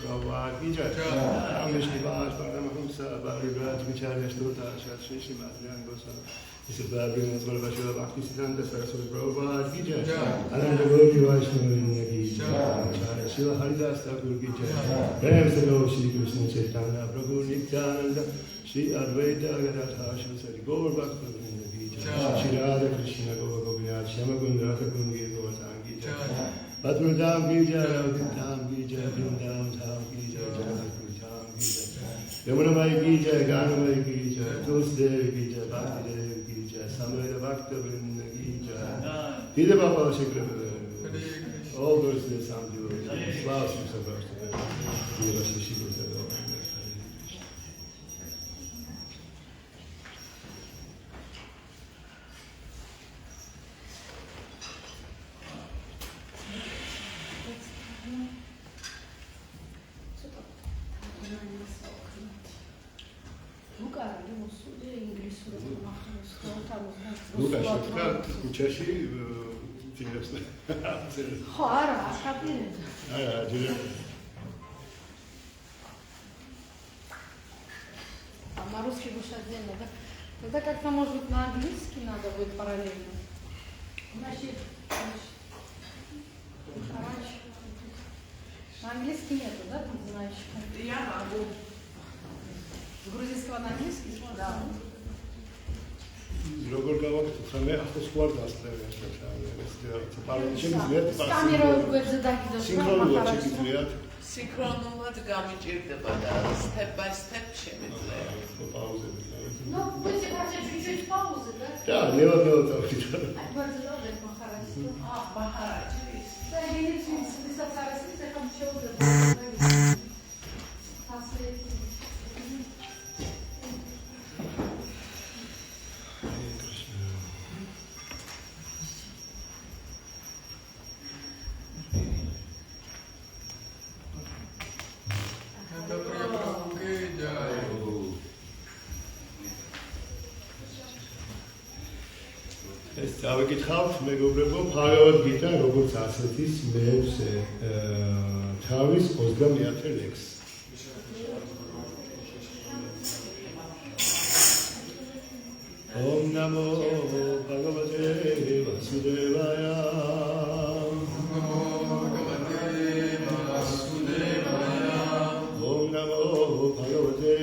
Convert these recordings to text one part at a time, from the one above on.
Prabhupada ki jai. Vishnu Bhas Paramahamsa Bharivraj Vicharya Shtota Shri Srimad Goswami. This is Bhagavad Gita Bhaktisiddhanta Saraswati Prabhupada ki jai. Ananda Gauri Vaishnava ki jai. Srila Haridas Thakur ki jai. Prem se Lord Shri Krishna Chaitanya Prabhu Nityananda Shri Advaita Gadadhar Sri Gaur Bhaktivinoda ki jai. Shri Radha Krishna Gaur Gopinath Shyama Kunda Radha Kundi Govardhan ki jai. Bhatmadam ki jai, Radham ki jai, Vrindam Dham ki jai, Jagatpuri Dham ki jai. Yamunamai ki jai, Ganamai ki jai, Tulsidev ki jai, Bhaktidev ki jai, Samveda Bhaktivinoda ki jai. Hide Baba Shikra. All those that sound devotees. Slava Shri Sabhashta. Deva Shri Shikra Sabhashta. Kuchashi, seriously. Horror, happy. На русский больше отдельно, да? Тогда как-то, может быть, на английский надо будет параллельно. Значит, на английский нету, да, ты знаешь? Я могу. С грузинского на английский? Да. Როგორ გავაკეთე ახოს ვარ დასწრები ეს კამეროებზე დაგიდოს სინქრონულად სინქრონულად გამიჭირდება და step by step შემიძლია. Ну, будете хотеть чуть-чуть паузы, да? Да, дело так. Махарадж. Да, я не знаю, если ты я там что-то. დავიკითხავთ მეგობრებო Bhagavad Gita როგორც ასეთის მეექვსე თავის 21 ლექსი. Om Namo Bhagavate Vasudevaya. Om Namo Bhagavate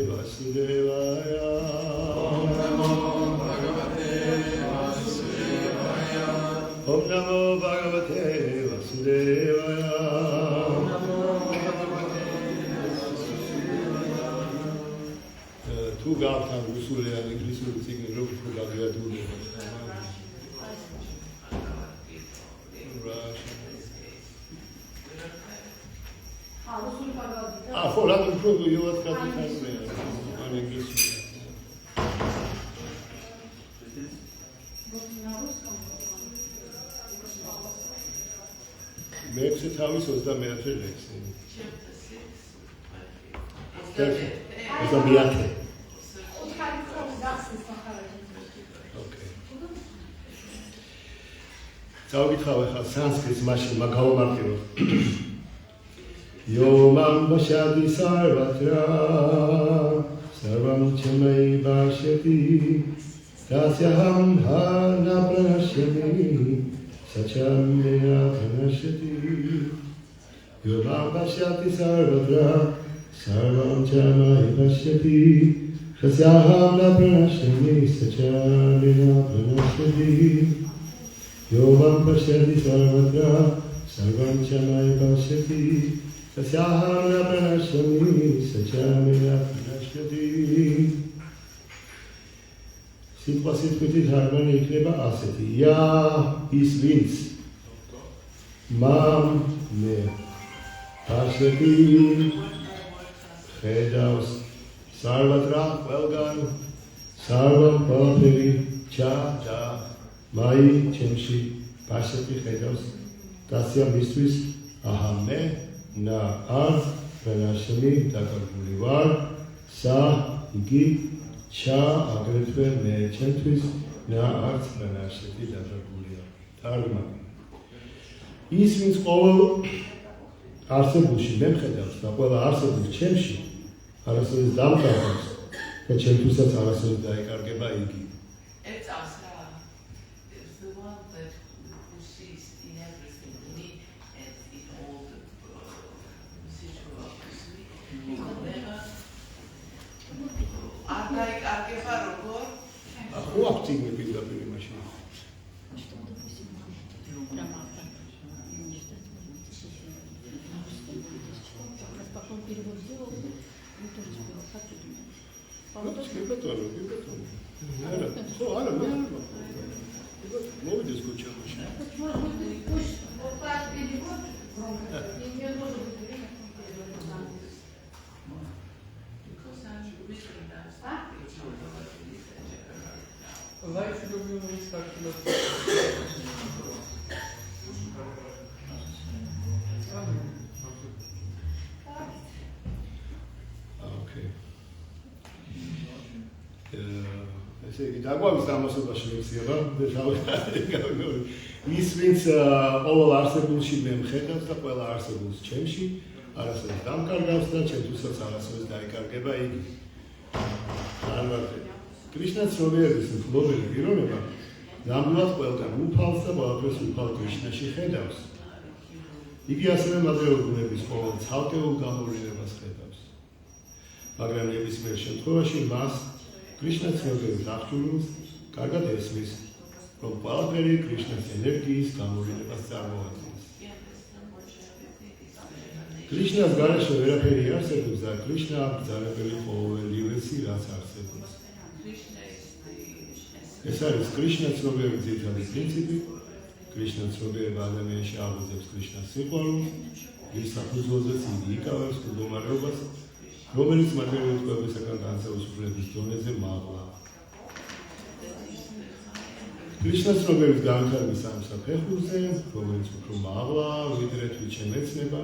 Vasudevaya. Om Namo Bhagavate Vasudevaya. Tu gāvtam Rusulya Krisuru Cigni Rupu Pugavya Dule. Fora do jogo eu até მეექვსე თავის 21 ლექსი. დავიკითხავ ახლა სანსკრიტს მაშინ მაგავამარტივებ. Yomam Vashadi Sarvatra Sarvam Chamai Bhashyati Tasyaham Hana Pranashyami Sacham Mena Pranashyati Yomam Vashyati Sarvatra Sarvam Chamai Bhashyati Tasyaham Na Pranashyami Sacham Mena Pranashyati Yomam Vashyati Sarvatra Sarvam Chamai Bhashyati Tasyaham na pranashyami sachamena pranashyati. Sitva sitkwiti dharmani ikneba aseti. Ya is wins. Mam me pashyati. Khedavs sarvatra velgan. Sarvam palapiri cha cha. Mai chemshi pashyati khedavs. Tasya mistvis aham me. Na ar pranashami dakarbuli var sa igi cha agretve me chentvis na ar pranashati dakarbuli. Targma. Is means all არსებულში მე მხედავს და ყველა არსებულ ჩემში არასოდეს დამკარგავს და ჩემთვისაც არასოდეს დაეკარგება იგი. It's Asra. It's the one that who sees in everything me and in all the situations. Ardai robor. Ხო აქტივი პირდაპირ იმაში. Молодец, Гучанович. ესე იგი დაგვაქვს ამასობაში ლექცია, ის ვინც ყოველ არსებულში მე მხედავს და ყველა არსებულს ჩემში არასოდეს დამკარგავს და ჩემთვისაც არასოდეს დაიკარგება იგი. კრიშნა ცნობიერების მფლობელი პიროვნება ნამდვილად ყველგან უფალს და ყველაფერს უფალ კრიშნაში ხედავს. იგი ასევე მადრეულ ბუნების ყოველ ცალკეულ გამოვლენებას ხედავს. მაგრამ ნებისმიერ შემთხვევაში მას კრიშნას ცნობიერების აღჭურვილს კარგად ესმის, რომ ყველაფერი კრიშნას ენერგიის გამოვლენებას წარმოადგენს. კრიშნას გარეშე ვერაფერი არსებობს და კრიშნა ბრძანებელი ყოველივესი რაც არსებობს. ეს არის კრიშნას ცნობიერების ძირითადი პრინციპი. კრიშნას ცნობიერება ადამიანში აღუძებს კრიშნას სიყვარულს, ის საფუძველზეც იგი იკავებს მდგომარეობას, რომელიც მატერიალური წვებისაგან განსხვავების უფლების დონეზე მაღლა. კრიშნას ცნობიერების განვითარების ამ საფეხურზე, რომელიც უფრო მაღლა, ვიდრე თვითონ ეცნება,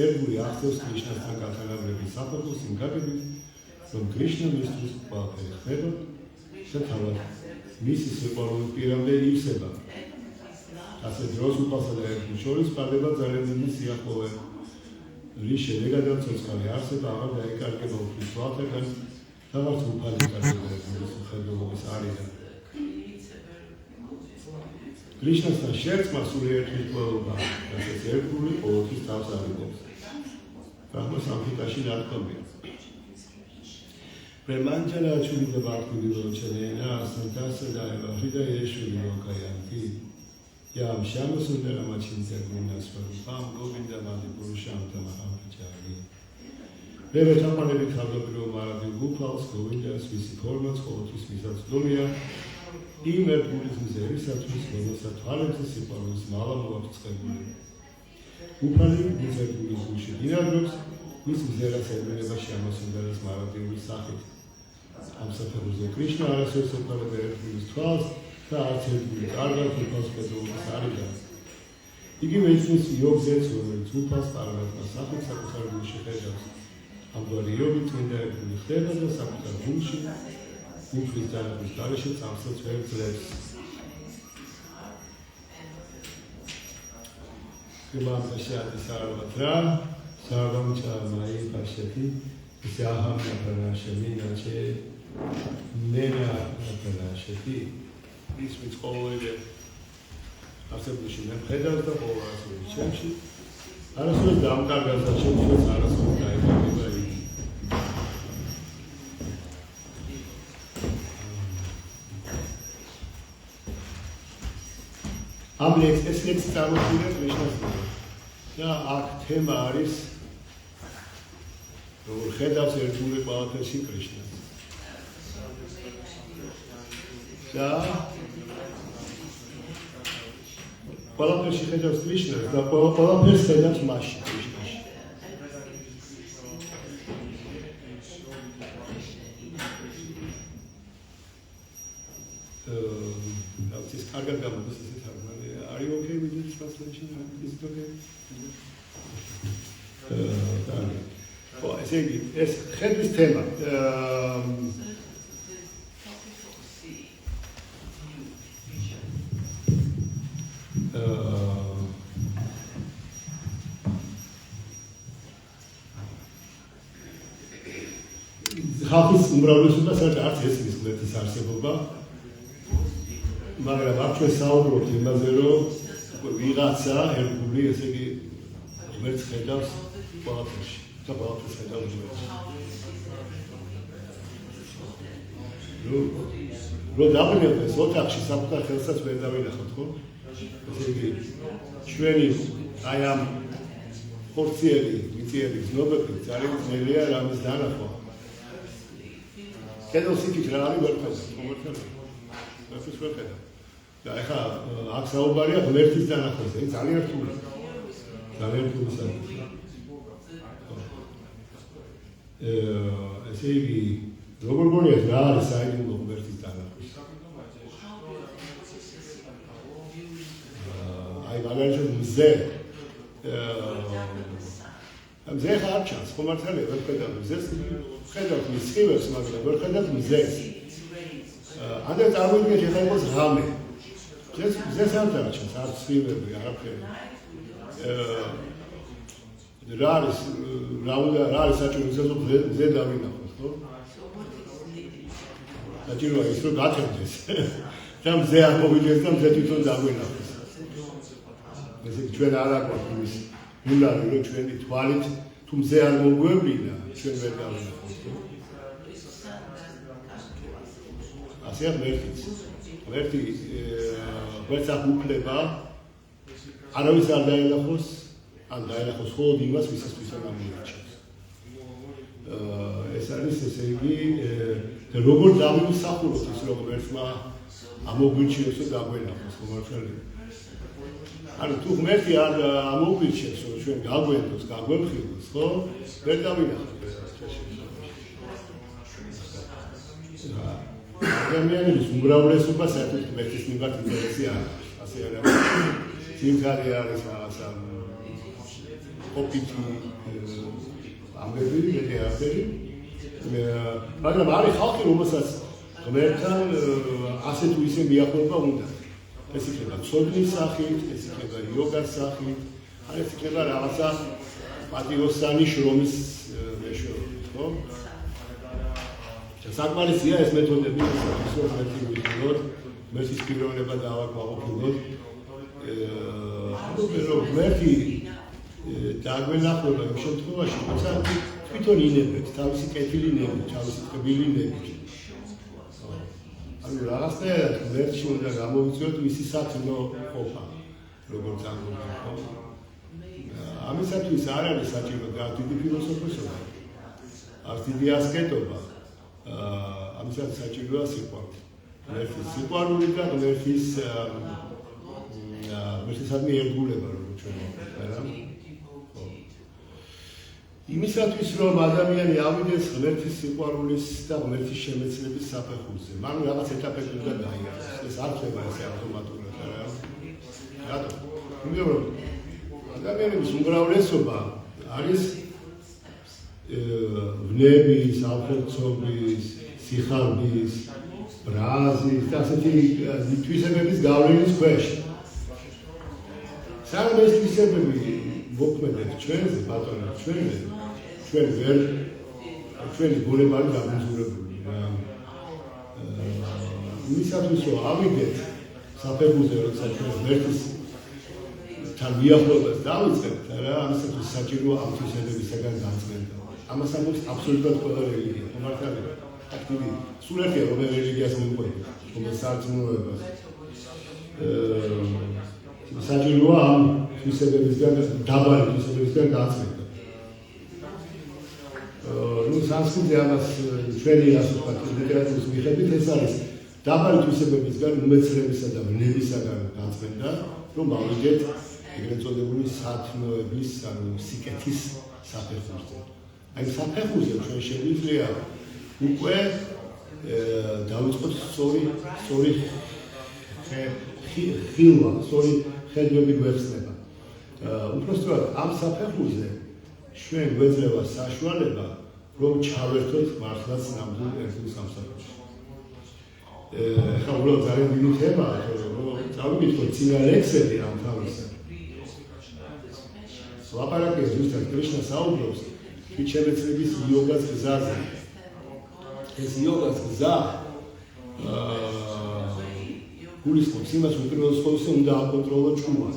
ერთგული ახდენს კრიშნასთან გათანაბრების საფეხურს იმ გაგებით, რომ კრიშნა მისთვის ყველაფერი ხდება და თავად მისი სიყვარული პირამდე ივსება. ასე დროს უფალსა და ერთგულს შორის სპარდება ძალიან დიდი სიახლოვე, რის შედეგადაც ცოცხალი არსება აღარ დაიკარგება უფლის ვალთაგან და ვარც უფალი კარგება ერთგულის უხედელობის არიდან. კრიშნასთან შერწყმა სულიერ თვითმკვლელობა, რასაც ერთგული ყოველთვის თავს არიდებს. ბრაჰმა სამჰიტაში ნათქვამია. Premanjala Chudita Bhakti Virochana, Santa Sadaiva, Hridaya Shri Lokayanti, Yam Shama Sundara Machinta Guna Swarupam, Govinda Madi Purusham Tamaham Pachari. Revetamane Vikablo Maravi Gupals, Govindas, Visikormats, Kotis Misats Lumia, Imer Buddhis Miserisatus, Gonosat Haletis, Siparus, Malamot Skabuli. Upali, Miser Buddhis Ushidinadrus, Mis Miseras Ebeneva Shama Sundaras Maravi Visakit. Am საფეხურზე კრიშნა არასოდეს ეფარება ერთგულის თვალს და არც ერთგული კარგად უფალს ხედულობს არიდან. იგი მეცნის იოგზეც, რომელიც უფალს პარალელმა სახით საკუთარ გულში ხედავს. ამგვარი იოგი წმინდა ერთგული ხდება და საკუთარ გულში უფლის ძალების გარეშე წამსაც ვერ ძლებს. Imam Bashati Sarvatra, Sarvam Chamai Pashati, Syaham Napranashami Nache, Nena Napranashati. This means already არსებულში მე მხედავს და ყოველ არსებულ ჩემში არასოდეს დამკარგავს და ჩემთვის არასოდეს დაიკარგება იგი. ამ ლექციებს წარმოგვიდგება კრიშნას და აქ თემა არის როგორ ხედავს ერთგული ყველაფერში კრიშნას. და ყველაფერში ხედავს კრიშნას და ყველაფერს ხედავს მასში კრიშნაში. This karga gamma, this is it. Are you okay with this translation? Is it okay? I think it's this thema. ხალხის უმრავლესობა საერთოდ არც ესმის ღმერთის არსებობა, მაგრამ აქ ჩვენ საუბრობთ იმაზე, რომ ვიღაცა ერთგული, ესე იგი ღმერთს ხედავს ყველაფერში და ყველაფერს ხედავს ღმერთს. რომ დაბრუნდეს ოთახში საკუთარ ხელსაც ვერ დავინახოთ, ხო? ესე იგი ჩვენი აი ამ ხორციელი, მიწიერი გზნობები ძალიან ძნელია რამის დანახვა. კედელს იქით რა არის ვერ ხედავ, მომერტება. ეს ვერ ხედავ. და ეხლა აქ საუბარია ღმერთის დანახვაზე, ძალიან რთულია. ძალიან რთული საკითხია. ესე იგი როგორ გონიათ რა არის საიდუმლო ღმერთის დანახვის? აი მაგალითად მზე მზე ხარ ჩანს, ხო მართალია ვერ ხედავ მზეს, ხედავთ მის სხივებს, მაგრამ ვერ ხედავთ მზეს. ამდენ წარმოიდგინეთ ეხლა იყოს ღამე. მზეს არ დარჩენს, არც სხივები, არაფერი. რა არის საჭირო ის რომ მზე დავინახოთ, ხო? საჭიროა ის რომ გათენდეს. და მზე არ მოვიდეს და მზე თვითონ დაგვინახოს. ესე იგი ჩვენ არ აკვართ იმის უნარი რომ ჩვენი თვალით თუ მზე არ მოგვევლინა ჩვენ ვერ გავინახოთ. ასე ღმერთი ვერც აქ უფლება არავის არ დაინახოს, ან დაინახოს მხოლოდ იმას, ვისისთვის არ ამოიჩენს. ეს არის ესე იგი როგორ დავიმსახუროთ ის რომ ღმერთმა ამოგვირჩიოს და დაგვენახოს, ხო მართალია? ანუ თუ ღმერთი არ ამოგვირჩიოს, რომ ჩვენ გაგვენდოს, გაგვემხილოს, ხო? ვერ დავინახოთ. ადამიანების უმრავლესობა საერთოდ ღმერთის მიმართ ინტერესი არ აქვს. ასე არ არის. სიმხარე არის რაღაცა ყოფითი ამბები, მეტი არაფერი. მაგრამ არის ხალხი, რომელსაც ღმერთთან ასე თუ ისე მიახლოება უნდა. ეს იქნება ცოდნის სახით, ეს იქნება იოგას სახით, ან ეს იქნება რაღაცა პატიოსანი შრომის მეშვეობით, ხო? საკმარისია ეს მეთოდები, რასაც ღმერთი გვიძლოთ, ღმერთის პიროვნება დავაკმაყოფილოთ. რომ ღმერთი დაგვენახება იმ შემთხვევაში, როცა თვითონ ინებეთ, თავისი კეთილი ნებით, თავისი ტკბილი ნებით. ანუ რაღაცნაირად ღმერთში უნდა გამოვიწვიოთ მისი სათნო ყოფა, როგორც ამბობენ, ხო? ამისათვის არ არის საჭირო და დიდი ფილოსოფოსობა, არ დიდი ასკეტობა. ამისათვის საჭიროა სიყვარული. ღმერთის სიყვარული და ღმერთისადმი ერთგულება, როგორც ჩვენ ვამბობთ, არა? იმისათვის რომ ადამიანი ავიდეს ღმერთის სიყვარულის და ღმერთის შემეცნების საფეხურზე, მან რაღაც ეტაპები უნდა გაიაროს. ეს არ ხდება ესე ავტომატურად, არა? რატო? იმიტომ რომ ადამიანების უმრავლესობა არის ვნების, ავხერცობის, სიხარბის, ბრაზის და ასეთი თვისებების გავლენის ქვეშ. სანამ ეს თვისებები მოქმედებს ჩვენზე, ბატონო, ჩვენი ბუნება არის დაბინძურებული. იმისათვის რომ ავიდეთ საფეხურზე, როცა ჩვენ ღმერთისთან მიახლოებას დავიწყებთ, არა, ამისათვის საჭიროა ამ თვისებებისაგან განცმენდა. ამას ამბობს აბსოლუტურად ყველა რელიგია, ხო მართალია? აქტივი სულ ერთია რომ რელიგიას მოიყვება, რომელიც სარწმუნოებას. საჭიროა ამ თვისებებისგან, დაბალი თვისებებისგან განცმენდა. ნუ სანსკრიტი ამას ჩვენი ასე ვთქვათ, ლიტერატურის მიხედვით ეს არის დაბალი თვისებებისგან, უმეცრებისა და ვნებისაგან განცმენდა, რომ ავიდეთ ეგრეთ წოდებული სათნოების, ანუ სიკეთის საფეხურზე. აი საფეხურზე ჩვენ შეგვიძლია უკვე დავიწყოთ სწორი ხილვა, სწორი ხედვები გვეხსნება. უпростоად ამ საფეხურზე ჩვენ გვეძლევა საშუალება, რომ ჩავერთოთ მართლაც ნამდვილ ერთგულ სამსახურში. ეხლა უბრალოდ ძალიან დიდი თემაა, რომ წავიკითხოთ წინა ლექსები ამ თავისა. ლაპარაკია ზუსტად კრიშნა საუბრობს თვითშემეცნების იოგას გზაზე. ეს იოგას გზა გულისხმობს იმას, რომ პირველ რიგში უნდა აკონტროლო ჭკუა.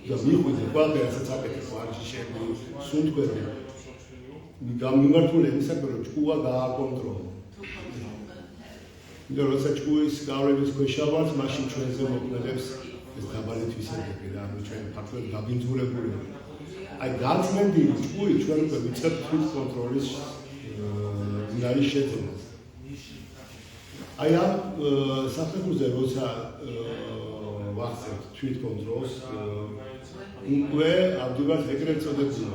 და მიხვიდე ყველაფერს რაც აკეთებს ვარჯიშები, სუნთქვები. გამიმართული იმისაკენ, რომ ჭკუა გააკონტროლო. და როცა ჭკუის გავლენის ქვეშ ვართ, მაშინ ჩვენზე მოქმედებს ეს დაბალი თვისებები რა, ანუ ჩვენ ფაქტობრივად გაბინძურებული ვართ. აი გაწმენდილი ჭკუი ჩვენ უკვე ვიწყებთ თვით კონტროლის უნარის შეძენას. აი ამ საფეხურზე როცა ვახცევთ თვით კონტროლს, უკვე ავდივართ ეგრეთ წოდებული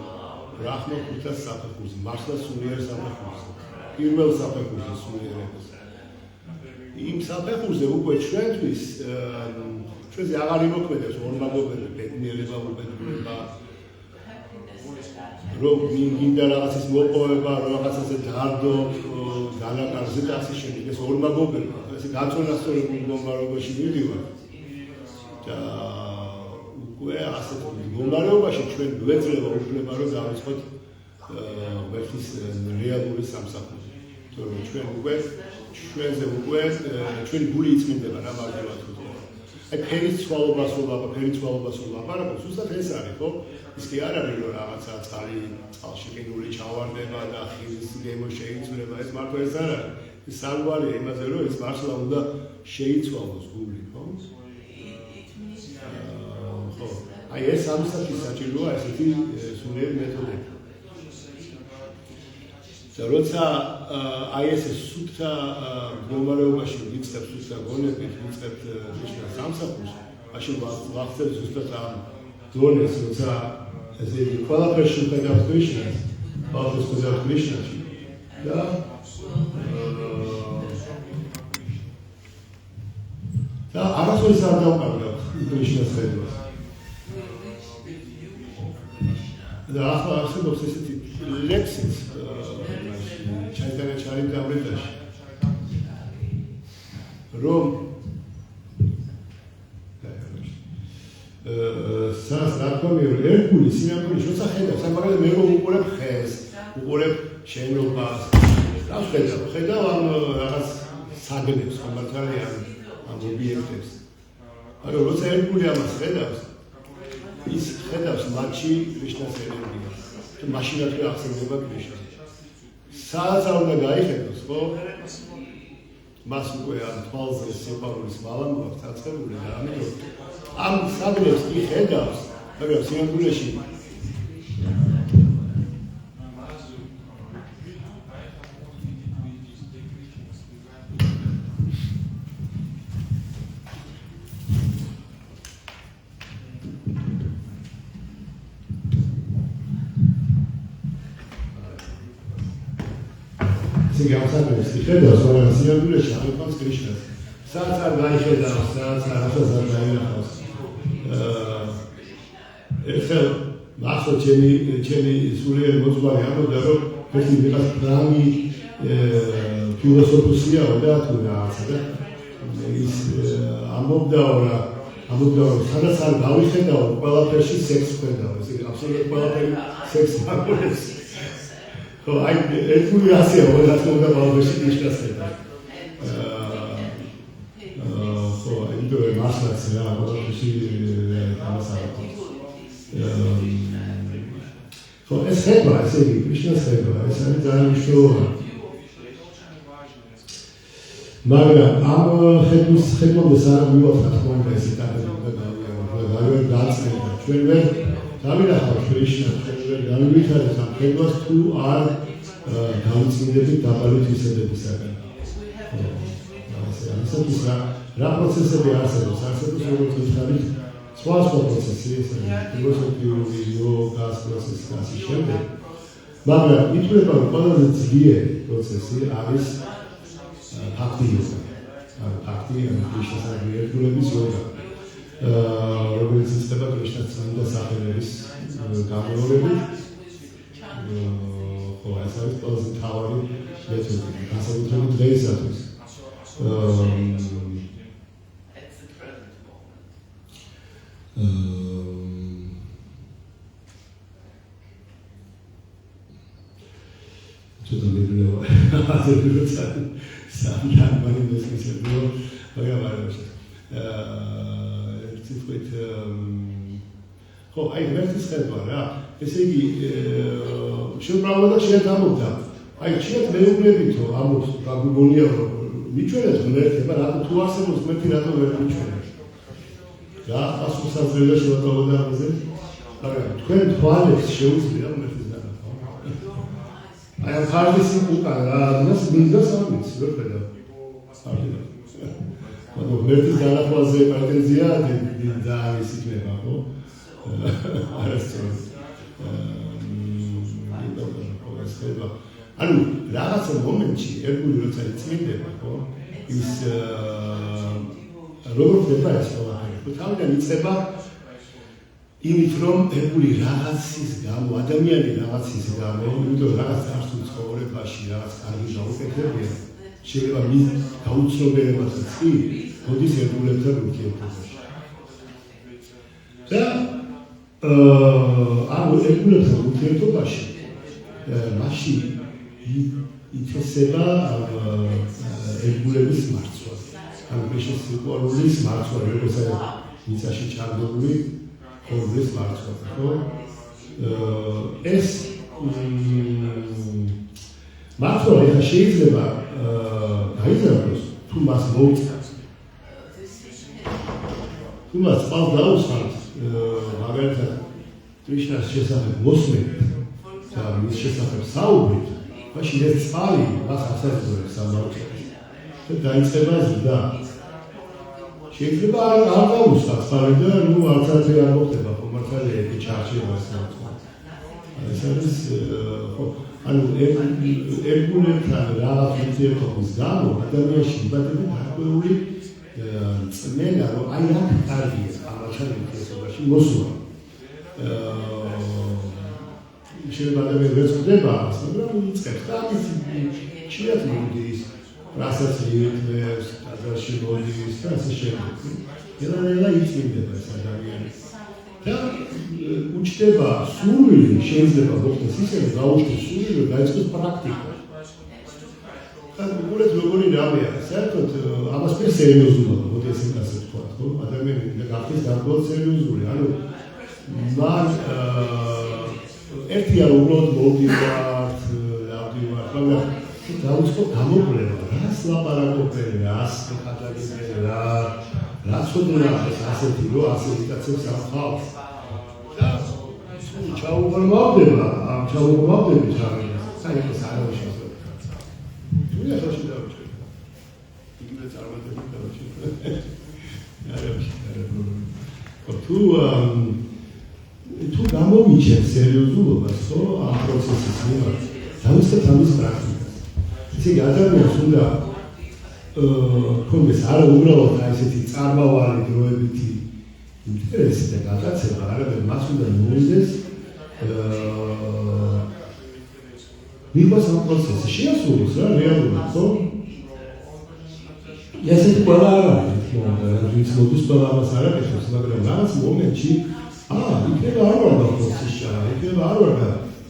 ბრაჰმოქურთას საფეხურზე, მართლა სულიერ საფეხურზე, პირველ საფეხურზე სულიერებას. იმ საფეხურზე უკვე ჩვენთვის ჩვენზე აღარ იმოქმედებს ორმაგობელი ბედნიერება, უბედურება, რომ გინდა რაღაცის მოპოვება, რაღაცაზე დარდო, განაკარგზე და ასე შემდეგ. ეს ორმაგობელი, ესე გაწონასწორებულ მდგომარეობაში მივდივართ. და უკვე ასეთ მდგომარეობაში ჩვენ გვეძლება უფლება, რომ დავიწყოთ ვერტის რეალური სამსახური. თორემ ჩვენ უკვე ჩვენზე უკვე ჩვენი გული იწმინდება რა მაგალითად ვთქვი. აი ფერის ცვალობას ვლაპარაკობ, ზუსტად ეს არის, ხო? ის კი არ არის რომ რაღაცა წყალში ყინული ჩავარდება და ხილის გემო შეიცვლება, ეს მარტო ეს არ არის. ის სარგვალია იმაზე, რომ ეს მართლა უნდა შეიცვალოს გული, ხო? ხო. აი ეს ამისათვის საჭიროა ესეთი სულიერი მეთოდები. და როცა აი ეს სუფთა მდგომარეობაში ვიწყებთ სუფთა გონებით, ვიწყებთ ნიშნავს სამსახურს, მაშინ ვახცევთ ზუსტად ამ ზონეს, როცა ესე ყველაფერში ხედავთ ნიშნავს, ყველაფერს ხედავთ ნიშნავს და არასოდეს არ დავყავდავთ ნიშნავს ხედავს. და ახლა არსებობს ესეთი ლექსიც ჩაიტანაჩარი დამრედაში რომ სას ნაკომი ერკული სინამდვილეში როცა ხედავს ამ მაგალითად მე რომ უყურებ ხეს უყურებ შენობას რა ხედავ ამ რაღაც საგნებს კომპანიალიან ამ ობიექტებს მაგრამ როცა ერკული ამას ხედავს ის ხედავს მათში კრიშნას ენერგიას და მაშინაც ახსენდება კრიშნა სადაც არ უნდა გაიხედოს, ხო? მას უკვე ამ თვალზე სიყვარულის მალამ გვაქვს დაწყებული და ამიტომ ამ საგნებს კი ხედავს, მაგრამ სინამდვილეში გამსაგრებს კი ხედავს, მაგრამ სინამდვილეში არ იყვანს კრიშნას. სადაც არ გაიხედავს, სადაც არასოდეს არ გაინახავს. ეხლა მახსოვს ჩემი სულიერი მოძღვარი ამბობდა, რომ ერთი ვიღაც პრამი ფილოსოფოსია და თუ რაღაცა და ის ამბობდა რომ სადაც არ გავიხედავ, ყველაფერში სექსს ხედავ. ესე აბსოლუტურად ყველაფერი სექსი მაქვს. ხო, აი ერკული ასეა, რაც უნდა ბალბეში ნიშნავს და. ხო, იმიტომ რომ მასლაც რა, ბალბეში ამასაა. ხო, ეს ხება, ესე იგი, ნიშნავს ხება, ეს არის ძალიან მნიშვნელოვანი. მაგრამ ამ ხედვამდე სამ მივახთ რა თქმა უნდა ეს ეტაპები უნდა გავიაროთ, ჩვენ ვერ დავინახავთ კრიშნა, ჩვენ გამივითარეთ ამ ხედვას თუ არ გამწმინდებით დაბალი თვისებებისაგან. ასეთის რა პროცესები არსებობს, როგორც ვთქვით, სხვა პროცესები, ფილოსოფიური, იოგას პროცესი და ასე შემდეგ. მაგრამ ითვლება, რომ ყველაზე ძლიერი პროცესი არის ფაქტი იოგა. ფაქტი კრიშნას აღიარების იოგა. როგორც ისწრება კრიშნას წმინდა სახელების გამეორებით. ხო, ეს არის ყველაზე მთავარი მეთოდი, განსაკუთრებით დღეისათვის. ცოტა მეგრევა აზერბაიჯანში სამთან მანიმესისებო მაგრამ არა ერთი თქვით ხო აი ვერტის ხედვა რა ესე იგი შებრალდა შე담ობდა აი შეიძლება მეუბნებითო ამოს გაგუგონია მიჩვენეთ ღმერთება რატო თუ არსებობს ღმერთი რატო ვერ მიჩვენებს რა ასუსაზრდა შევატოვდა ამაზე მაგრამ თქვენ თვალებს შეუძლია ღმერთის დანახვა აი ამ ხარდის უკან რა მას მინდა სამიც ვერ ხედავ მაგრამ ღმერთის დანახვაზე პრეტენზია და ის იქნება ხო არასწორად ანუ რაღაცა მომენტში ერთგული როცა იწმინდება ხო ის როგორ ხდება ეს ყველაფერი ხო თავიდან იწყება იმით რომ ერთგული რაღაცის გამო ადამიანი რაღაცის გამო იმიტომ რაღაც არსულ ცხოვრებაში რაღაც კარგი გაუკეთებია შეიძლება მის გაუცნობიერებასაც კი მოდის ერთგულებთან ურთიერთობაში და ამ ერთგულებთან ურთიერთობაში მაშინ ითესება ერთგულების მარცვა. ამ შეშ სიყვარულის მარცვა, როგორც მიწაში ჩარდებული ხორბლის მარცვა, ხო? ეს მარცვა ახლა შეიძლება გაიზარდოს თუ მას მოუწევს. თუ მას პალ დაუსხამს, მაგალითად კრიშნას შესახებ მოსმენით და მის შესახებ საუბრით მაშინ ეს წყალი მას ასაზრდებს სამართლს და დაიწყება ზრდა. შეიძლება არ დაუსხამს წყალი და ნუ არც არ მოხდება ხო მართალია ეს ჩარჩება სამართლს. ეს არის ხო ანუ ერთგულებთან რაღაც ურთიერთობის გამო ადამიანში იბადება გარკვეული წმენა რომ აი რა კარგია ამათან ურთიერთობაში მოსულა. შეიძლება ადამიანს ვერ ხვდება, მაგრამ იწყებს და ის შეიძლება მოდის, რასაც ირთმევს, აზარში მოდის და ასე შემდეგ. ელაელა იწმინდება ეს ადამიანი. და უჩნდება სურვილი, შეიძლება მოხდეს ისე, რომ გაუჩნდეს სურვილი, რომ დაიწყოს პრაქტიკა. და უყურეთ როგორი რამეა, საერთოდ ამას მე სერიოზულად, მოდი ესე ვთქვა, ხო? ადამიანი და გახდეს გარკვეულად სერიოზული, ანუ მან ერთია უბრალოდ მოვდივართ, მაგრამ დაუწყო გამოკვლევა, რას ლაპარაკობენ, რას ხატაგებენ, რა ცოდნა ეს ასეთი რო ასე იტაცებს ამ ხალხს. და ჩაუღრმავდება, ამ ჩაუღრმავდებით არის, საერთოდ არავის შესაძლებელი. თუ ახლა დავჭერ. იგივე წარმატებით დავჭერ. არავის თუ გამომიჩენ სერიოზულობას, ხო, ამ პროცესის მიმართ, დავიწყეთ ამის პრაქტიკას. ესე იგი, ადამიანს უნდა ქონდეს არა უბრალოდ ესეთი წარმავალი დროებითი ინტერესი და გატაცება, არამედ მას უნდა მოუწეს მიყვას ამ პროცესში შეასრულოს რა რეალურად, ხო? ესეთი ყველა არ არის, ვინც მოდის ყველა ამას არ აკეთებს, მაგრამ რაღაც მომენტში იქნება არ ვარ პროცესში, იქნება არ ვარ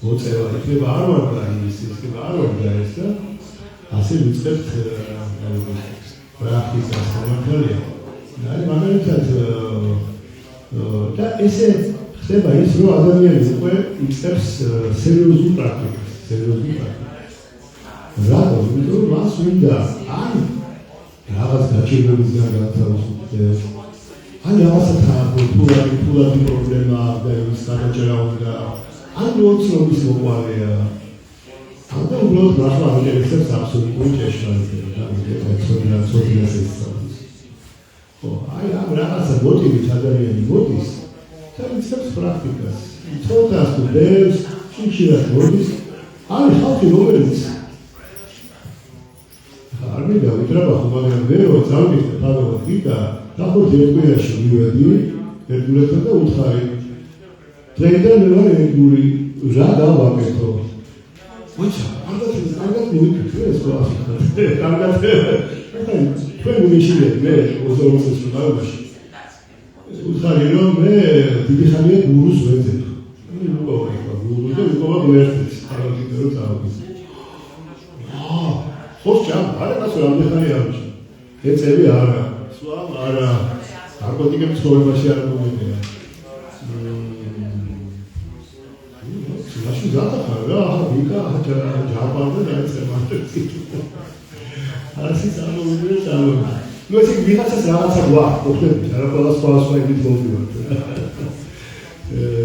მოწევა, იქნება არ ვარ ის, იქნება არ ვარ ეს და ასე ვიწყებთ პრაქტიკას მართალია. აი მაგალითად და ესე ხდება ის, რომ ადამიანი უკვე იწყებს სერიოზულ პრაქტიკას, რატომ? იმიტომ რომ მას უნდა ან რაღაც გაჩერებებისგან განთავისუფლდეს, ან რაღაცა ფულადი პრობლემა და ის გადაჭერა უნდა, ან ლოცვების მოყოლია. ან და უბრალოდ ახლა ინტერესებს აბსოლუტური ჭეშმარიტება და ცოდნას ისწავლის. ხო, აი ამ რაღაცა მოტივით ადამიანი მოდის და იწყებს პრაქტიკას. ცოდნას თუ ბევრს ხშირად მოდის, არის ხალხი რომელიც არ მინდა ვიტრაბახო, მაგრამ ვერ წავიდე თავად ვიდა ნახოთ ერთგვარში მივედი, ერთგულებთან და უთხარი. დღეიდან მე ვარ ერთგული, რა დავაკეთო? მოიცა, კარგად მოვიქცე ეს ყველაფერი. კარგად. თქვენ მიშილეთ მე 20 წელს უთხარი რომ მე დიდი ხანია გურუს ვეძებ. გურუ და უკობა გვერდით, ხალხი რო წავიდი. ხო ჯამ არაკაც რამდენი არის ეწევი არა სულ არა ნარკოტიკების ცხოვრებაში არ მომედია მაშინ გადახარ რა ვიკა ჯაპარდა დაეწევა ასე წამოვიდა ნუ ეს ვიღაცას რაღაცა გვაქვს ყოფილი რა ყველა სხვა იმით მოვიდოთ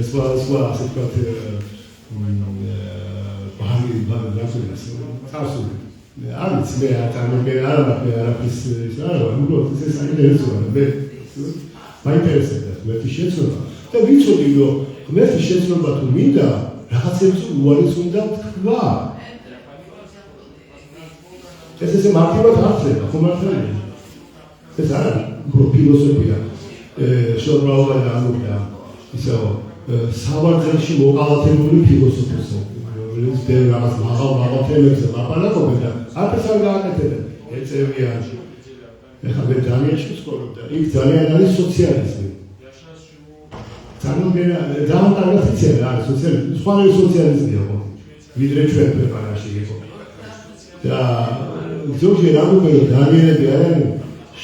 სხვა ასე ვთქვათ ბანი რასოდეს წასული არის მე არაფრის არა უბრალოდ ეს აინტერესებდა მე მაინტერესებდა ღმერთის შეცნობა და ვიცოდი რომ ღმერთის შეცნობა თუ მინდა რაღაცებს უარის უნდა თქვა ეს მარტივად არწება ხომ მართალია ეს არის უფრო ფილოსოფია შორაობა და ამბობდა ისე საბარძელში მოყავათებული ფილოსოფია რომელიც ბევრ რაღაც მაღალ თემებზე ლაპარაკობენ და არც არ გააკეთებენ ეწევიან ეხლა მე დანიაში ვცხოვრობ და იქ ძალიან არის სოციალიზმი ძალიან კარგი ფიცია არის სოციალიზმი სხვა სოციალიზმია ხო ვიდრე ჩვენ ქვეყანაში იყო და ზოგჯერ რა მოგერო დანიელები არიან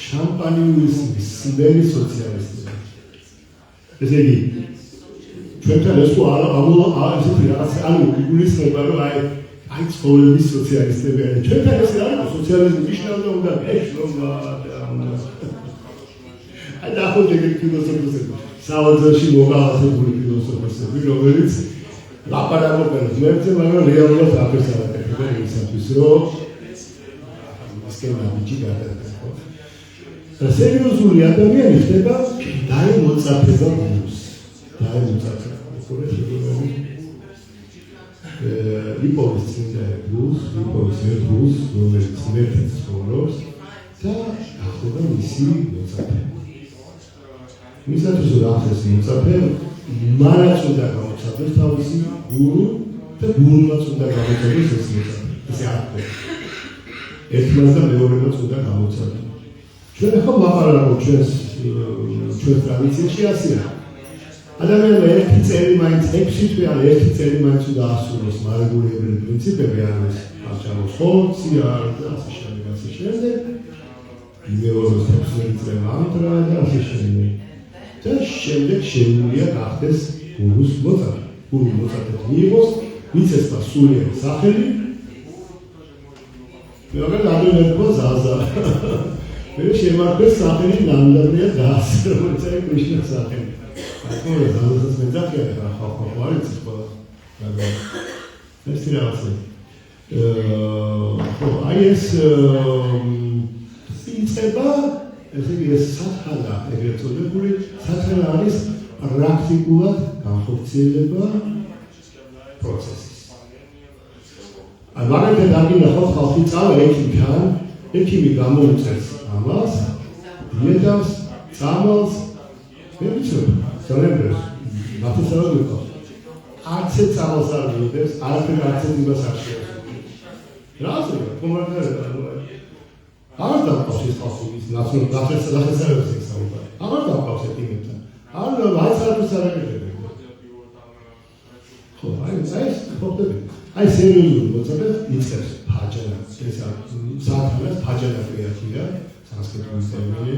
შამპანიურის სიბელი სოციალისტები ესე იგი ჩვენთან ეს ესეთი რაღაც ანუ იგულისხმება რომ აი ცხოვრების სოციალისტები არიან ჩვენთან ეს არის სოციალიზმი ნიშნავდა უნდა ეშლობა აი და ახლა ეგ ფილოსოფოსები საოცრში მოყავათებული ფილოსოფოსები რომელიც ლაპარაკობენ ღმერთზე მაგრამ რეალურად აფერს არ აკეთებენ ისათვის რომ ასკენა ბიჭი გადაეცა სერიოზული ადამიანი ხდება დაემოწაფება გულს დაემოწაფება იპოვის წინდა გულს იპოვის გულს რომელიც მერტის ცხოვრობს და ახლა მისი მოწაფება მისათვის რომ ახეს მოწაფე მარაც უნდა გამოწაფდეს თავისი გული და გულმაც უნდა გამოწაფდეს ეს მოწაფე ესე არ ხდება ერთმანეთს და მეორემაც უნდა გამოწაფდეს ჩვენ ახლა ლაპარაკობთ ჩვენ ტრადიციაში ასეა ადამიანმა ერთი წელი მაინც 6 თვე ან ერთი წელი მაინც უნდა ასრულოს მარეგულირებული პრინციპები არის აღჭამოს ხორცი არ და ასე შემდეგ მეორე 16 წელი მანტრა და ასე შემდეგ და შემდეგ შეუძლია გახდეს გულის მოწაფე გულის მოწაფე მიიღოს მიწესმა სულიერი სახელი მეორე ადამიანებმა ზაზა მე შემართვის სახელი ნამდვილია დაასრულა რომელიც არის კრიშნას სახელი ხო ზაზას მეძახია ხო არის ყველა მაგრამ ეს რაღაცა ხო აი ეს ინცება ესე იგი ეს სათხანა ეგრეთ წოდებული სათხანა არის პრაქტიკულად განხორციელება პროცესის აი მაგალითად აგინახავთ ხალხი წავა ექიმთან ექიმი გამოუწევს ამას დიეტას წამალს მე ვიცოდი ძალიან ბევრს მათესავე ვიყავს არც წამალს არ მიიღებს არც იმას არ შეასრულებს რა ასე კომენტარები არ დაკავს ეს ხალხი ის ნაციონალურ საუბარი არ დაკავს ეთიკეტთან არ ვაიცარებს არ აკეთებენ ხო აი ეს ხობდები აი სერიოზული მოწაფე იწყებს ფაჯანას ეს საათას ფაჯანა პრიატია სანსკრიტული ტერმინი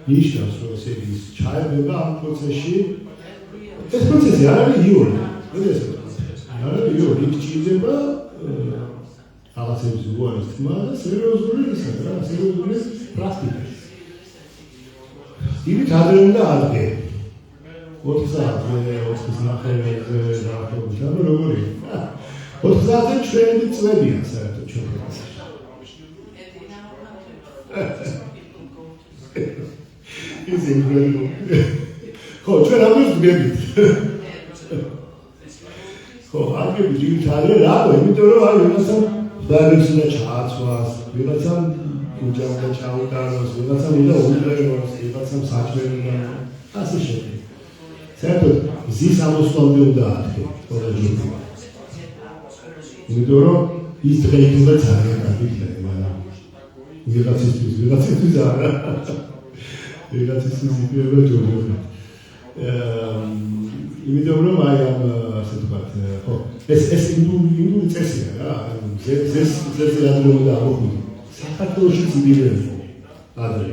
ნიშნავს რომ ეს ის ჩაება ამ პროცესში ეს პროცესი არ არის იური ეს არ არის იური ჭირდება რაღაცების უარის თმა და სერიოზული ისა რა სერიოზული პრაქტიკა იმით ადრე უნდა ადგე 4 საათზე 4 ნახევრზე რაღაცა როგორი 4 საათზე ჩვენი წლებია საერთოდ ჩვენ ის ინგრედient ხო ჩვენ ამას ვგებით ხო აგები ძირითადად რა იმიტომ რომ აი ვიღაცამ დაერქვა ჩააცვას ვიღაცამ უჯახდა ჩაუტაროს ვიღაცამ უნდა უძლევოს ვიღაცამ საჭმელი უნდა ასე შემდეგ საერთოდ ზის ამოსვლამდე უნდა ადგე ყველა ჯგუფი იმიტომ რომ ის დღე იქნება ძალიან კარგი დღე მაგრამ ვიღაცისთვის არა ვიღაცისთვის იქნება ჯგუფი იმიტომ რომ აი ამ ასე ვთქვათ ხო ეს ინდული წესია რა ზეს ადრე უნდა აღმოჩნდეს საქართველოშიც იგივე ადრე.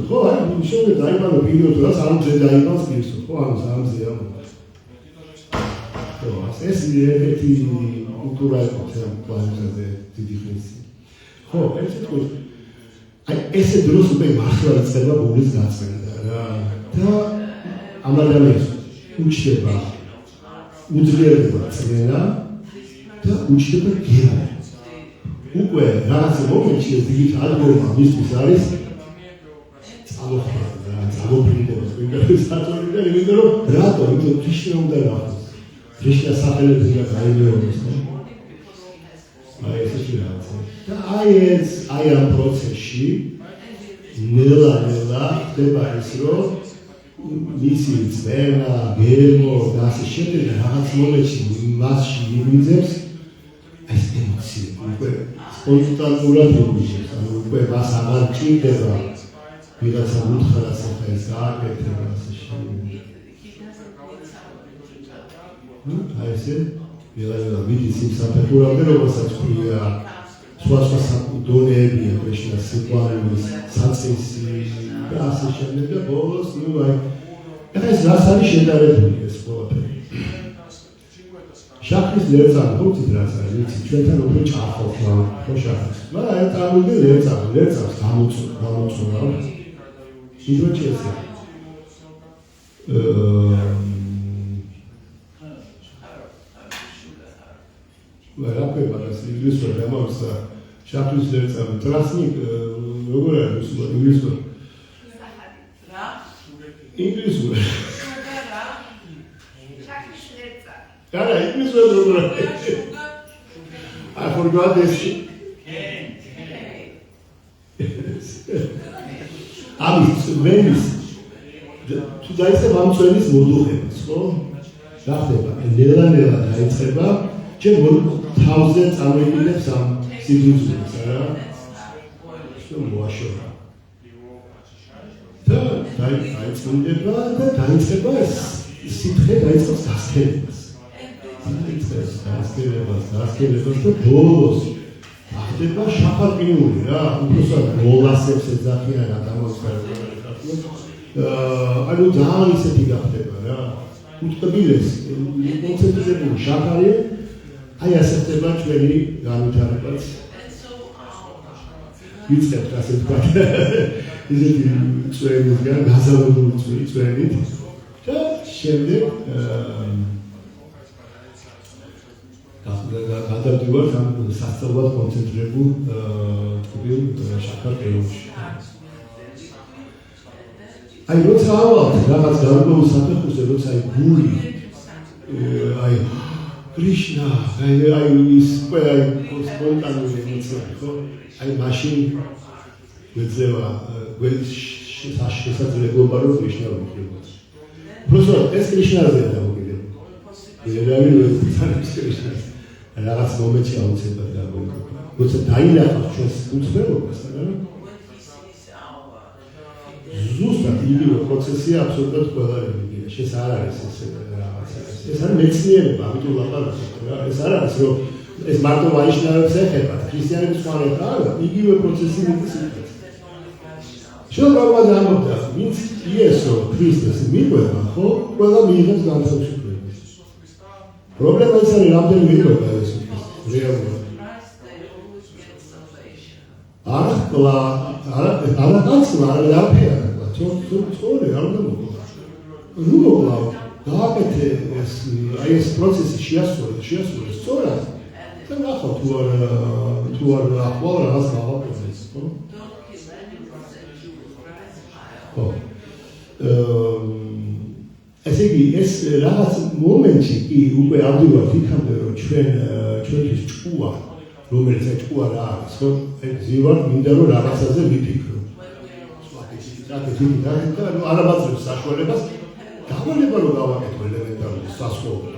ხო, აი, შემდეგ დაიბადა პირველ დღეს ამზე დაიბანს პირსო, ხო, ანუ ამზეა. ხო, ეს ერთი კულტურა იყო პლანეტაზე დიდი ხნის. ხო, ესე თქვი. აი, ესე დროს უკვე მართლა იწყება ბულის გაწმენდა რა. და ამ ადამიანს უჩდება უძლიერდება წმენა და უჩდება გენა. უკვე რაღაც მომენტში ეს დიდი ადგილმა მისთვის არის წამოფრინდება საწოლიდან, იმიტომ რომ რატო? იმიტომ რომ ქრიშნა უნდა გახდეს. ქრიშნა სახელით უნდა გაიმეოროს. აი ეს რაღაცა. და აი ამ პროცესში ნელა ხდება ის, რომ მისი წმენა, გემო და ასე შემდეგ რაღაც მომენტში მასში მიგვიძებს ეს ემოციები. უკვე სპონტანურად მიგვიძებს, ანუ უკვე მას აღარ ჭირდება ვიღაცა უთხრას ახლა ეს გააკეთე და ასე შემდეგ. აი ესე ვიღაცა მიდის იმ საფეხურამდე, რომელსაც ქვია სხვა დონეებია კრიშნას სიყვარულის, საწესი და ასე შემდეგ და ბოლოს ნუ აი ეხლა ეს რას არის შედარებული ეს ყველაფერი. შაქრის ლერწამი ხუთით რაც არის, ვიცი, ჩვენთან უფრო ჭახობს ხო შაქრის. მაგრამ აი წარმოიდგე ლერწამს გამოწვევა. Идёте это. Лапы подас инглису, ямамса. Шахтус лерцам. Трасник, როგორ არის ინგლისური? რა? ინგლისური. რა? შაქრის ლერწამი. არა, ინგლისური როგორ არის? I forgot this. ამის ვენის თუ დაიწყება ამ წვენის მოდუხებას, ხო? რა ხდება? ნელა დაიწყება, ჩემ თავზე წამოიგინებს ამ სიგრძეს, არა? შენ მოაშორა. და დაიწყება და დაიწყება სითხე დაიწყებს გასქებას. გასქებას და ბოლოს ხდება შაფარპინური რა, უბრალოდ გოლასებს ეძახიან ადამიანს. ანუ ძალიან ისეთი გახდება რა. უტყბილეს, კონცენტრირებული შაფარი, აი ასე ხდება ჩვენი განვითარებაც. იწყებთ ასე ვთქვათ. ისეთი წვენისგან გაზამებული წვენით და შემდეგ გადავდივართ ამ სასწავლად კონცენტრირებულ ტკბილ შაქარ-გელოში. აი როცა ავალთ რაღაც გარკვეულ საფეხურზე, როცა აი გული აი კრიშნა, აი ის ყველა სპონტანური ემოციები, ხო? აი მაშინ გვეძლევა შესაძლებლობა რომ კრიშნა ვიქნებოთ. უბრალოდ ეს კრიშნაზეა დამოკიდებული. ვერავინ ვერ ფიცარებს კრიშნას. რაღაც მომენტში აუცილებლად გამოიყოფა. როცა დაინახავთ ჩვენს უცნაურობას, რა? ზუსტად იგივე პროცესია აბსოლუტურად ყველა რელიგიაში. ეს არ არის ეს რაღაცა. ეს არის მეცნიერება, ამიტომ ლაპარაკობთ რა. ეს არ არის რომ ეს მარტო ვაიშნავებს ეხება, ქრისტიანების სხვა არა, იგივე პროცესი მიწევდა. შევრავად ამბობდა, ვინც იესო ქრისტეს მიყვება, ხო? ყველა მიიღებს განთავისუფლებას. პრობლემა ის არის, რამდენი მიყვება ეს რეალურად. არა განცლა, არა დაფერა, თორე არ უნდა მოგვა. ნუ მოგვა, გააკეთე ეს პროცესი შეასრულე სწორად. და ნახო თუ არ ახვალ რაღაც გავაკეთეს, ხო? ხო. ესე იგი ეს რაღაც მომენტში კი უკვე ავდივართ იქამდე რომ ჩვენთვის ჭკუა რომელიც ეს ჭკუა რა არის ხო ზივართ მინდა რომ რაღაცაზე ვიფიქრო და არაბაზრებს საშუალებას დავალება რომ გავაკეთო ელემენტარული სასწავლო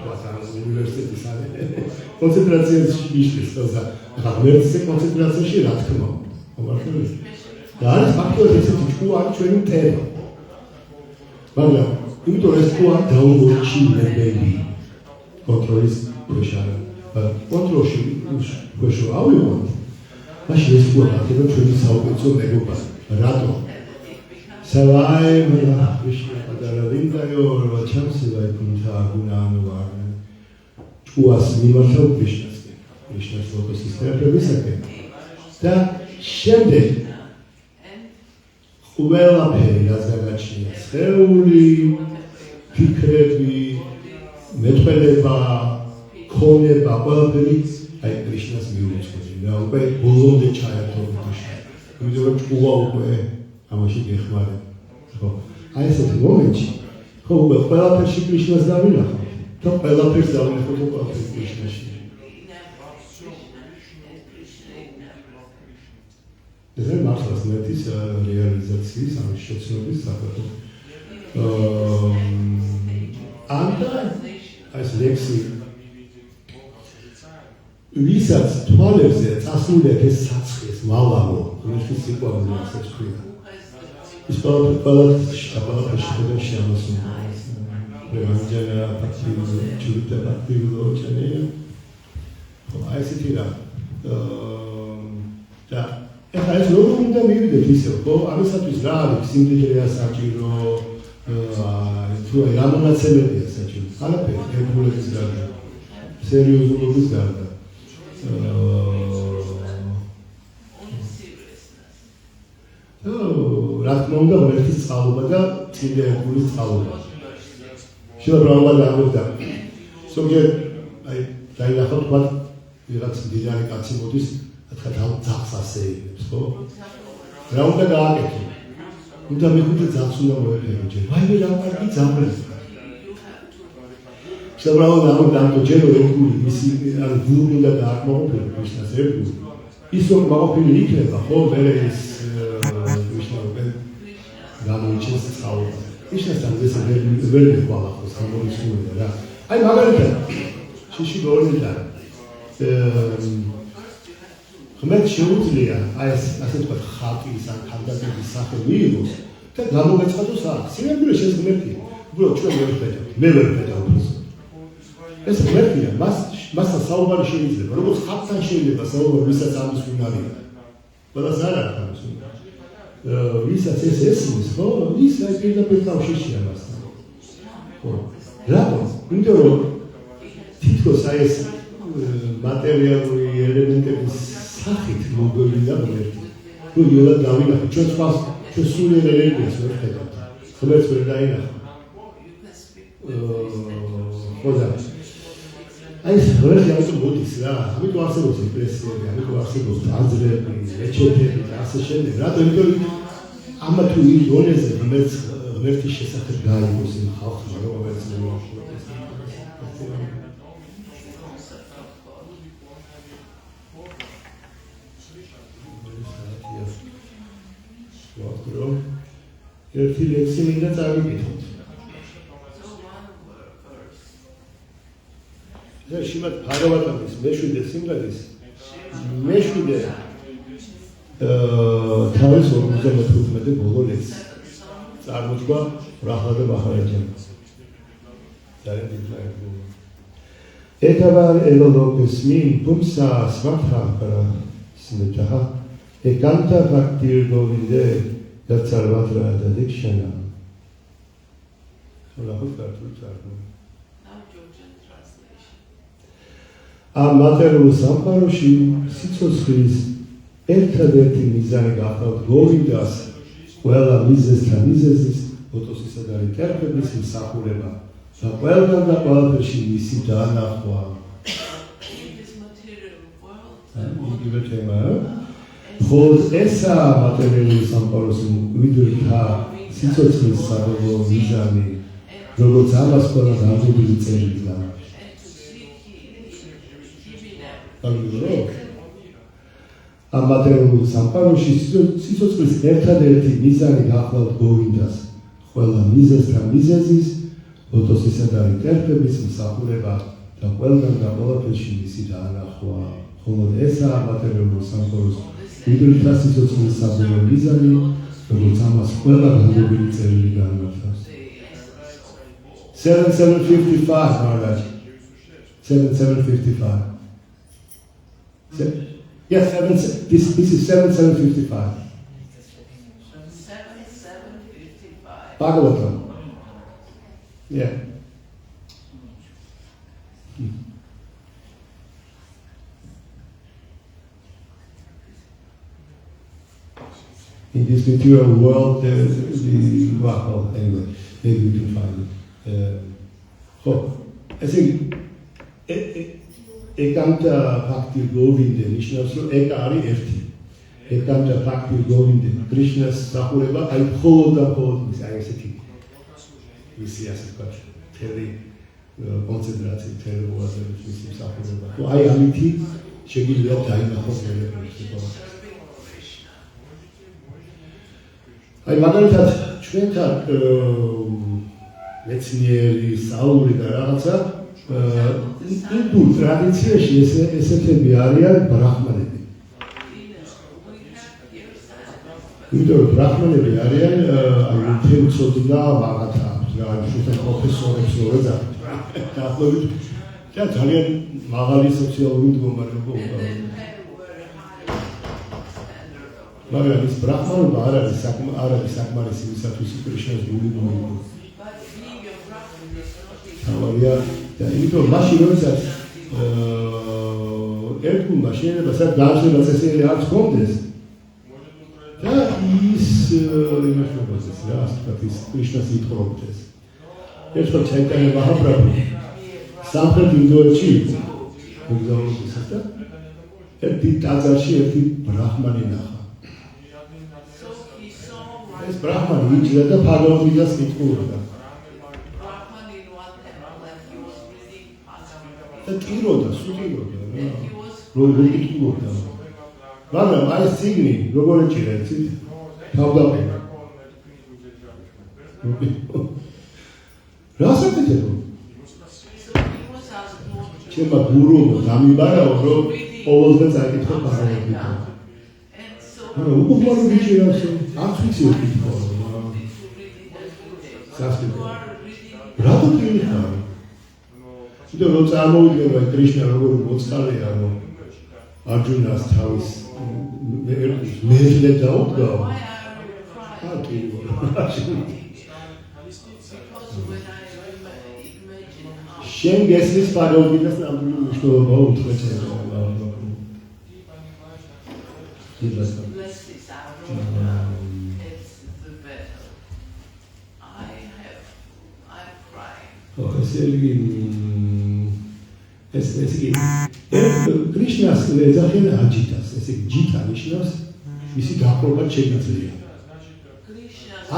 უნივერსიტეტის კონცენტრაციაში მიშლის და ახლა ღმერთზე კონცენტრაციაში რა თქმა უნდა და არის ფაქტობრივად ესეთი ჭკუა არის ჩვენი მტერმა მაგრამ იმიტომ ეს ჭკუა დაუნლოდში ნებები კონტროლის ქვეშ არა კონტროლში ქვეშ ავიღოთ მაშინ ეს უახლდება ჩვენი საუკეთესო მეგობარი. რატო? სავაი მოდა ვიშნა პადარავინდაიო ჩამსება იქუნთა გუნანოვარ ჭუას მიმართავ ვიშნასკენ. ვიშნას ფოტოსისტემებისაკენ. და შემდეგ ყველაფერი რაც გაგაჩნია სხეული, ფიქრები, მეტყველება, ქონება, ყველაფერი აი კრიშნას მიუძღვენი და უკვე ბოლომდე ჩაერთო კრიშნა. იმიტომ რომ ჭუა უკვე ამაში გეხმარება. ხო, აი ესეთი მომენტი, ხო უკვე ყველაფერში კრიშნას დავინახავ. და ყველაფერს დავინახავ და ყველაფერს კრიშნაში. ეს არის მართლაც ნეთის რეალიზაციის ამ შეცნობის საფუძველი. ანდა ეს ლექსი ვისაც თვალებზე წასულია ეს საცხის მალავო, რომელიც სიყვარული ასე თქვია. ის ყველაფერში შეხედა შემოსულა. რევანჯერა პაქტიულო, ჯუდა პაქტიულო ჩანეა. აი ესეთი რა. და ეხლა ეს როგორ უნდა მივიდეთ ისევ, ხო? ამისათვის რა არის სიმდიდრეა საჭირო, თუ აი რა მონაცემებია საჭირო. არაფერი, ერთგულების გარდა, სერიოზულობის გარდა. რა თქმა უნდა, ღმერთის წყალობა და წმინდა ერთგულის წყალობა. შეიძლება ამბობდა, ზოგიერთ აი დაინახავთ თქვა ვიღაც მდიდარი კაცი მოდის თქვა ძაღლს ასეირებს, ხო? რა უნდა გააკეთო? უნდა მეხუთე ძაღლს უნდა მოეფერო ჯერ. ვაიმე რა კარგი ძაღლია. შეიძლება ამბობდა ჯერ ერთგული მისი ან გული უნდა დააკმაყოფილო ქრისტეს ერთგული. ის რომ მაყოფილი იქნება, ხო? მე ეს გამოიჩენს წყალობა. ისესთან ეს ვერ მიყვალახოს გამორიცხულია რა. აი მაგალითად შიში გორნიდან ღმერთ შეუძლია აი ეს ასე თქვა ხატის ან ქანდაკების სახე მიიღოს და გამოგეცხადოს აქ. სინამდვილე შენ ღმერთია. უბრალოდ ჩვენ ვერ ვხედავთ. მე ვერ ვხედავ ეს. ეს ღმერთია, მასთან საუბარი შეიძლება. როგორც ხატთან შეიძლება საუბარი, ვისაც ამის უნარია. ყველას არ აქვს ამის უნარი. ვისაც ეს ესმის, ხო? ის აი პირდაპირ თავშეშია მასთან. ხო. რატომ? იმიტომ რომ თითქოს აი ეს მატერიალური ელემენტების სახით მოგვივიდა ღმერთი. თუ იოლა დავინახე, ჩვენ სხვას ჩვენ სულიერ ენერგიას ვერ ხედავთ. ღმერთს ვერ დაინახავ. ხო და აი ეს ღმერთი ამიტომ მოდის რა. ამიტომ არსებობს ეკლესიები, ამიტომ არსებობს ტაძრები, მეჩეთები და ასე შემდეგ. რატომ? იმიტომ რომ ამა თუ ის დონეზე ღმერთის შესახებ გაიგოს იმ ხალხმა, რომელიც მოახდინეს. ერთი ლექსი მინდა წავიკითხოთ. და შიმათ ფარავატანის მეშვიდე სიმღერის მეშვიდე თავის 55 ბოლო ლექსი წარმოთქვა პრაჰადა მაჰარაჯამ. ძალიან დიდია. ეთაბარ ელოლოგის მინ პუმსა სვათჰა სმეთაჰა ეკანტა ფაქტირ გოვინდე დაცარვატრა და დიქშანა. ხოლმე ქართულ თარგმანი. ამ მატერიალურ სამყაროში სიცოცხლის ერთადერთი მიზანი გახლავთ გოვინდას ყველა მიზეზთან მიზეზის ფოტოსისა და რეკერპების მსახურება და ყველგან და ყველაფერში მისი დაანახვა. იგივე თემა. ხოლო ესა მატერიალური სამყაროს მკვიდრთა სიცოცხლის საბოლოო მიზანი, როგორც ამას ყველა დაგებული წერილია. ამ მატერიალურ სამყაროში სიცოცხლის ერთადერთი მიზანი გახლავთ გოვინდას ყველა მიზეზთან მიზეზის ლოტოსისა და რეკერპების მსახურება და ყველგან და ყველაფერში მისი დაანახვა. ხოლო ესაა მატერიალურ სამყაროს მკვიდრთა სიცოცხლის საბოლოო მიზანი, როგორც ამას ყველა დაგებული წერილი განმარტავს. 7755 Maharaj. 7755. Yes, this is 7755. 7755. Bhagavatam. Yeah. In this material world, well, anyway, maybe we can find it. So, I think Ekanta Bhakti Govinda, Krishna's Ekari Efti. Ekanta Bhakti Govinda, Krishna's Sakureba, I hold the whole with IST. We see as a question. Tell concentration, tell what we see Sakureba. So I am it, she will let time of I მაგალითად ჩვენთან მეცნიერი საუბრი და რაღაცა ინდურ ტრადიციაში ესეთები არიან ბრაჰმანები. ინდურ ბრაჰმანები არიან აი თემცოდნა მაგათა რა შუთა პროფესორებს როცა დაახლოებით ძალიან მაღალი სოციალური მდგომარეობა უნდა მაგრამ ის ბრაჰმანობა არ არის საკმარისი ისათვის კრიშნას გული მოიგო. თავია და იმიტომ მაშინ როდესაც ერთგულმა შეიძლება საკ დააშენა წესიერი არც კონდეს და ის იმაშობდეს რა ასეთ ის კრიშნას ითხოვდეს. ერთხელ ჩაიტანა მაჰაპრაბჰუ სამხრეთ ინდოეთში იყო მოგზაურობის და ერთი ტაძარში ერთი ბრაჰმანი ნახა. ეს ბრაჰმანი იჯდა და ფაგავდიდას იტყურდა. და ტიროდა, სუტიროდა, როგორ იტყურდა. მაგრამ აი ციგნი როგორ ეჭირა იცით? თავდაპირველად. რა საკეთებო? ჩემმა გურუმ გამიბარაო რომ ყოველდღე წაიკითხო პარალელურად. ანუ უყურებელ ვიჭირავს არც ვიცი ეკითხო. სასწრაფო. რატო ტირიხარ? იმიტომ რომ წარმოვიდგება კრიშნა როგორ მოწყალია რომ არჯუნას თავის მეერლე დაუდგა. შენ გესმის პარალელობას ნამდვილი მნიშვნელობა უთხრეთს. Krishnas ეძახიან აჯიტას, ესე იგი ჯიტა ნიშნავს მისი გაპრობა შეიძლება.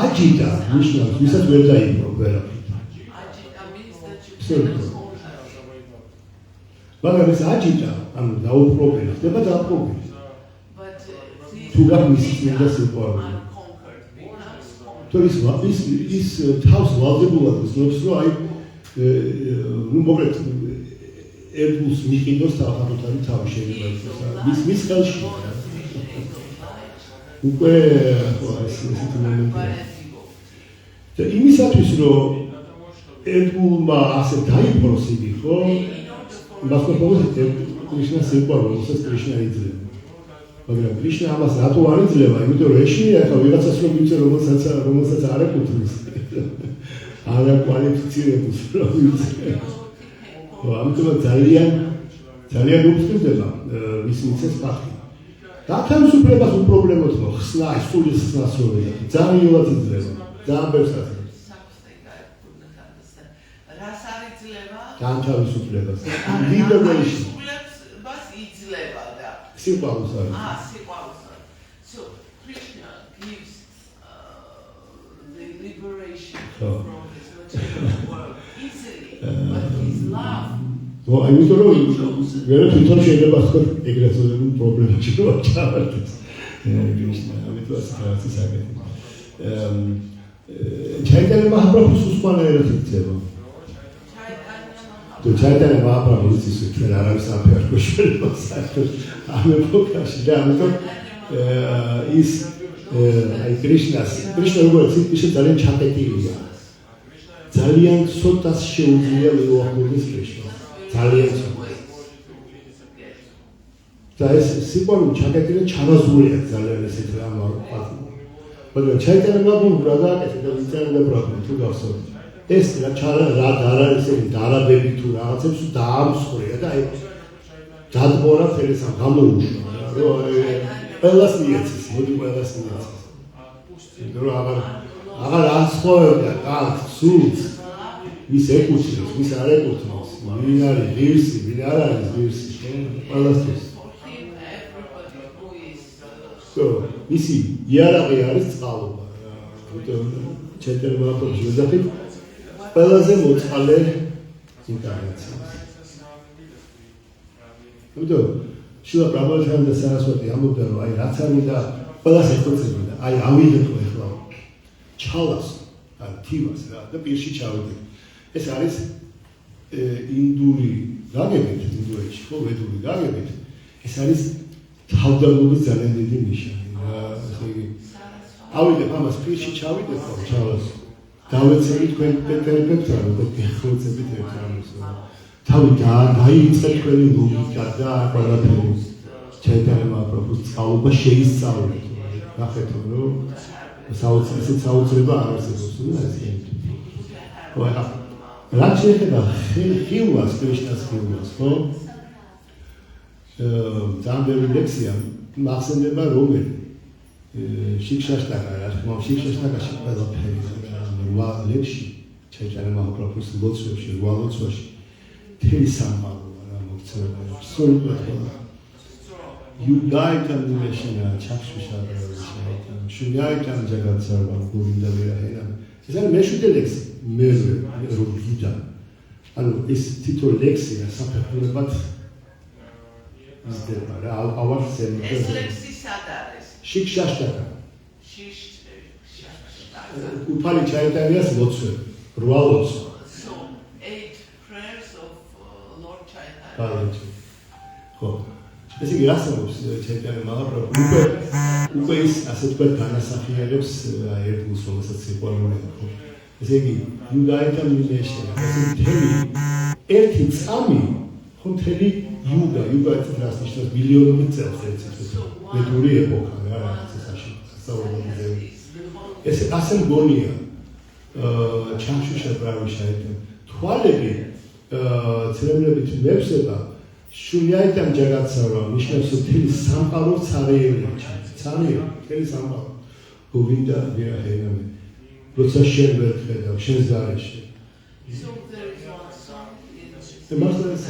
აჯიტა ნიშნავს ვისაც ვერ დაიპყრო ვერაფრით. მაგრამ ეს აჯიტა, ანუ დაუპყრობელი ხდება დაუპყრობელი. თუ გამისის მინდა სიყვარული. თორეს ის თავს ვალდებულად ისნობს, რომ აი ну მოკლედ ერთგულს მიყიდოს თავხატოთ არის თავი შეიძლება იყოს. მის ხელში უკვე ესეთი მომენტია. და იმისათვის რომ ერთგულმა ასე დაიპყროს იგი, ხო? მასწავლებლად კრიშნას სიყვარული, რომელსაც კრიშნა იძლევა. მაგრამ კრიშნა ამას რატო არ იძლევა? იმიტომ რომ ეშინია ხა ვიღაცას რომ ვიცი რომელსაც არ ეკუთვნის. არა კვალიფიცირებულს რომ ვიცი. ამიტომ ძალიან უფრთხილდება ვის მიცეს ფაქტი. გათავისუფლებას უპრობლემოდ ხსნა, სულის ხსნას როია. ძალიან იოლად იძლევა. ძალიან ბევრს იძლევა. რას არ იძლევა? გათავისუფლებას. ლიბერეიშნ. ბას იძლევა და სიყვარულს არის. სიყვარულს არის. So Krishna gives the liberation from his material world easily, but his love. I mean, ვერ თვითონ შეიძლება თქვა ეგრეთ წოდებული პრობლემაში რომ ჩავარდეს. Krishna, ამიტომ ასე საკეთე. ჩაიტანა მაჰაპრაბჰუს უსმანელად იქცევა. თუ ჩაიტანა მაჰაპრაბჰუს ის ჩვენ არ არის სამფერხო შეიძლება საერთოდ ამ ეპოქაში და ამიტომ ის აი კრიშნა როგორც ის ძალიან ჩაკეტილია. ძალიან ცოტას შეუძლია უახლოვდეს კრიშნას. ძალიან ცოტა. და ეს სიყვარული ჩაკეტილი ჩანაზღვრულია ძალიან ესეთ რამ მაგრამ ჩაიწერება რა გააკეთე და ვიწერება პრობლემა თუ გავსწორეთ ეს რა არის დარაბები თუ რაღაცებს დაამსხვრია და აი დადმორა ფერესა გამოუშვა ყველას მიეცეს მოდი ყველას მიეცეს რომ აღარ ასხოვებდა კაც სულს ვის ეკუთვნის ვის არ ეკუთვნის ვინ არის ღირსი ვინ არ არის ღირსი ყველასთვის ისი იარაღი არის წყალობა იმიტომ ჩეტერმა აპროფესიო ვეძახით ყველაზე მოწყალე ინტერნეტია იმიტომ შილა პრაბლემთან და სარასვატი ამბობდა რომ აი რაც არის და ყველას ეხოცებოდა აი ავიდეთო ახლა ჩალას ან თივას რა და პირში ჩავიდე ეს არის ინდური გაგებით ინდუეთში ხო ვედური გაგებით ეს არის თავდადობის ძალიან დიდი ნიშანი რა ესე იგი ავიდეთ ამას პირში ჩავიდეთ ხო ჩალას დავეცები თქვენ პეტერბექთან და გეხოცებით ერთ რამეს თავი დაიწყეთ თქვენი ლოგიკა და ყველაფერი ჩაიტარება პროფესიო სწავლობა შეისწავლეთ ნახეთ რომ საოცრება არ არსებობს და ესე ხო ახლა რაც შეეხება ფილმას კრიშნას ფილმას ხო ძალიან ბევრი ლექსია მახსენდება რომელი შიქშაშტაკა რა თქმა უნდა შიქშაშტაკაში ყველაფერი რა ლექსი ჩაიტარება პროფესიო ლოცვებში ლოცვაში თელი სამყაროა რა მოქცევა სულიკოა იუდაიტან დიმეშინა ჩახშუშა შულიაიტან ჯაგაცარვა გურინდა ვერაენა ეს არის მეშვიდე ლექსი მე რომ ვიდა ანუ ეს თითო ლექსია საფეხურებად ისდება რა ავარ სერვი ეს ლექსი სად არის შიქშაშტაკა უფალი ჩაიტარიას ლოცვები 8 ლოცვა ხო ესე იგი ასწავლებს ჩაიტარება მაგრამ უკვე ის ასე თქვა განასახიერებს ერთგულს რომელსაც სიყვარული ხო ესე იგი იუდაიტან მინეშენა ესე მთელი ერთი წამი ხო მთელი იუდა ეს ნიშნავს მილიონობით წელს ეცეცხლ მედური ეპოქა რა რაღაცაში ასწავლობდნენ ეს ასე მგონია ჩამშუშა ბრავიშაიტან თვალები ცრემლებით მევსება შულიაიტან ჯაგაცარო ნიშნავს მთელი სამყარო ცარიელია ცარიელი მთელი სამყარო გოვინდა ვერაენა როცა შენ ვერ ხედავ შენს გარეშე მართლაც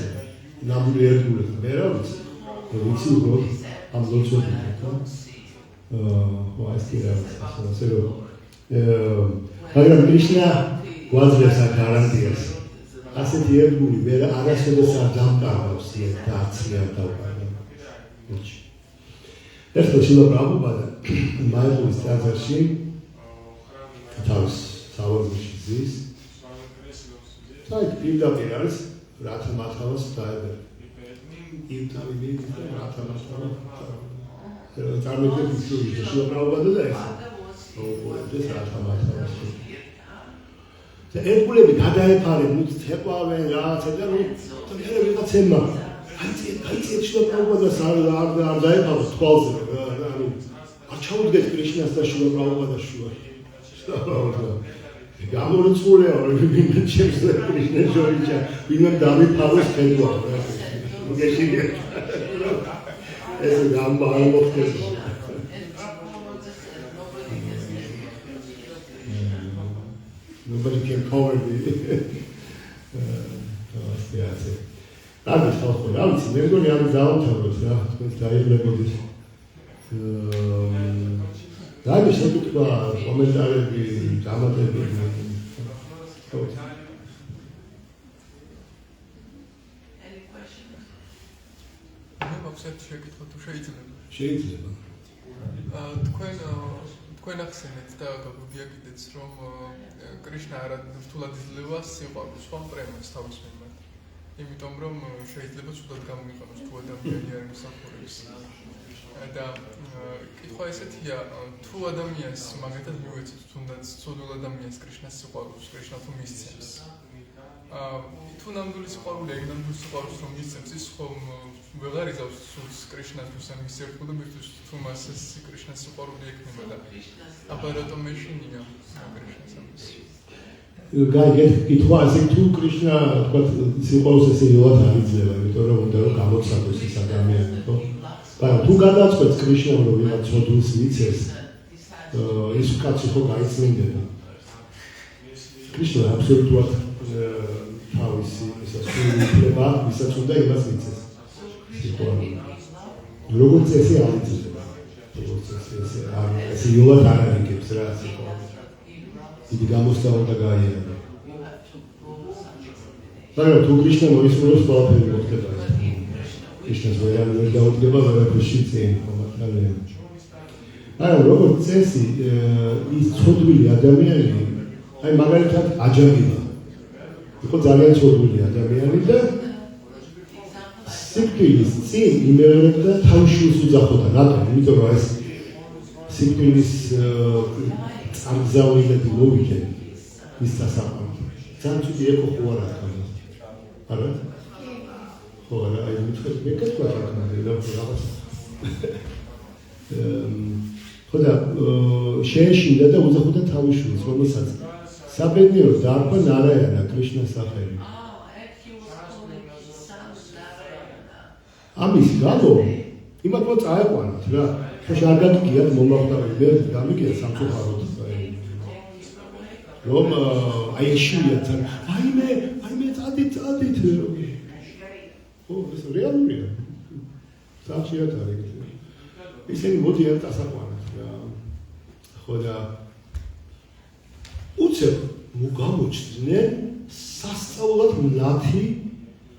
ნამდვილი ერთგული მე რა ვიცი უბრალოდ ამ ლოცვები ხო ეს კი ასე რომ მაგრამ კრიშნა გვაძლევს ამ გარანტიას ასეთი ერთგული ვერ არასოდეს არ დამტარავს და აცია დავყარდა ერთხელ შილა პრაბჰუპადა მაიაბურის ტაძარში თავს სავარგულში ზის საით პირდაპირ არის რათა მათავს დაებერ იმთავი მიდიხარ რათა მათავს წარმოგიდგენთ რომ შილა პრაბჰუპადა და ეს ეს რათა მათავს და ერთგულები გადაეფარებენ ნუ ცეკვავენ რაღაცა და ნუ მე ვიღაცებმა აიწიეთ შილა პრაბჰუპადას არ დაეფარო თვალზე ანუ არ ჩაუდგეთ კრიშნას და შილა პრაბჰუპადას შუაში გამორიცხულია ვინმე ჩემს კრიშნას შორიჩა ვინმე დამიფაროს ხედვა მოგეშინია ეს გამბარ მოხდეს nobody can cover the ასე არის ხო რა ვიცი მე მგონი არის დავამთავროთ რა თქვენ დაიღლებოდეთ დაი შეკითხვა კომენტარები დამატებები მე მაქვს შეკითხვა თუ შეიძლება თქვენ ახსენეთ და გაგიგეთ რომ კრიშნა რთულად იძლევა სიყვარულს ხო პრემიას თავის მიმართ იმიტომ რომ შეიძლება ცუდად გამოიყენოს თუ ადამიანი არ მსახურებს და კითხვა ესეთია თუ ადამიანს მაგათად მივეცეთ თუნდაც ცოდულ ადამიანს კრიშნას სიყვარულს კრიშნა თუ მისცემს თუ ნამდვილი სიყვარულია იქ ნამდვილი სიყვარულს რომ მისცემს ის ხომ ვეღარ იზავს სულს კრიშნასთვის ან მის ერთგულებისთვის, თუ მას ეს კრიშნას სიყვარული ექნება და აბა რატომ მეშინია კრიშნას ამის? კითხვა ასე თუ კრიშნა თქვა სიყვარულს ესე იოლად არ იძლევა, იმიტომ რომ უნდა რომ გამოცადოს ეს ადამიანი, ხო? მაგრამ თუ გადაწყვეტს კრიშნა რომ ვიღაც ცოდვილს მიცეს, ის კაცი ხო გაიწმინდება. კრიშნა აბსოლუტურად თავისი სულუფლება, ვისაც უნდა იმას მიცეს. როგორც ესე არ იწება. როგორც ესე ეს იოლად არ არიგებს რა სიყვარული. დიდი გამოსვლა უნდა გაიარა. მაგრამ თუ კრიშნა მოისურვებს ყველაფერი მოხდება. კრიშნას ვერ დაუდგება ვერაფერში წინ, ხომათალია. მაგრამ როგორც წესი, ის ცოდვილი ადამიანი, აი მაგალითად აჯანილა. იყო ძალიან ცოდვილი ადამიანი და სიკვდილის წინ იმეორებდა თავის შვილს უძახოდა. რატომ? იმიტომ რომ ეს სიკვდილის წამგზავრილები მოვიდნენ ის სასაყვარლო. ძალიან ცუდი ეკო ხო არა თქვა. არა? ხო არა, აი მithქვეთ მე კეთვა რა რაღაც. ხოდა შეეშინდა და უძახოდა თავის შვილს, რომელსაც საბედნიეროდ დაარქვა ნარაიანა კრიშნას სახელი. ამის გამო იმათო წაეყვანათ რა. ხოშ არ გაგიგიათ მომახვდარი, მე გამიგია სამწუხაროდ. რომ აი ეშინიათ, აიმე წადით. ხო, ეს რეალურია. საჩიათ არის. ისინი მოდიან დასაყვანად რა. ხოდა უცებ მოგამოჩდნენ სასწაულად მლათი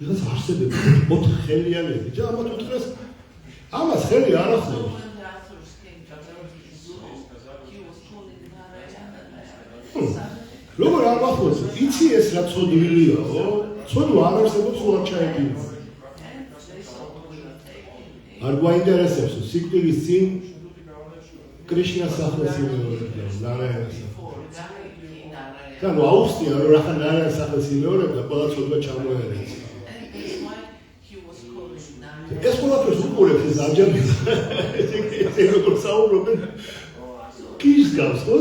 ვიღაც არსებები 4 ხელიანები და ამათ უთხრეს ამას ხელი არ ახლავს. როგორ არ ახლავს? იცი ეს რა ცოდვილიაო? ცოდვა არ არსებობს უარ ჩაედინა. არ გვაინტერესებს სიკვდილის წინ კრიშნას სახელს იმეორებდა, ნარაიანას. ანუ აუხსნია რომ რახან ნარაიანას სახელს იმეორებდა, ყველა ცოდვა ჩამოერეცა. ეს ყველაფერს უყურებს ეს აჯანილა. ეს როგორ საუბრობენ? კის გავს, ხო?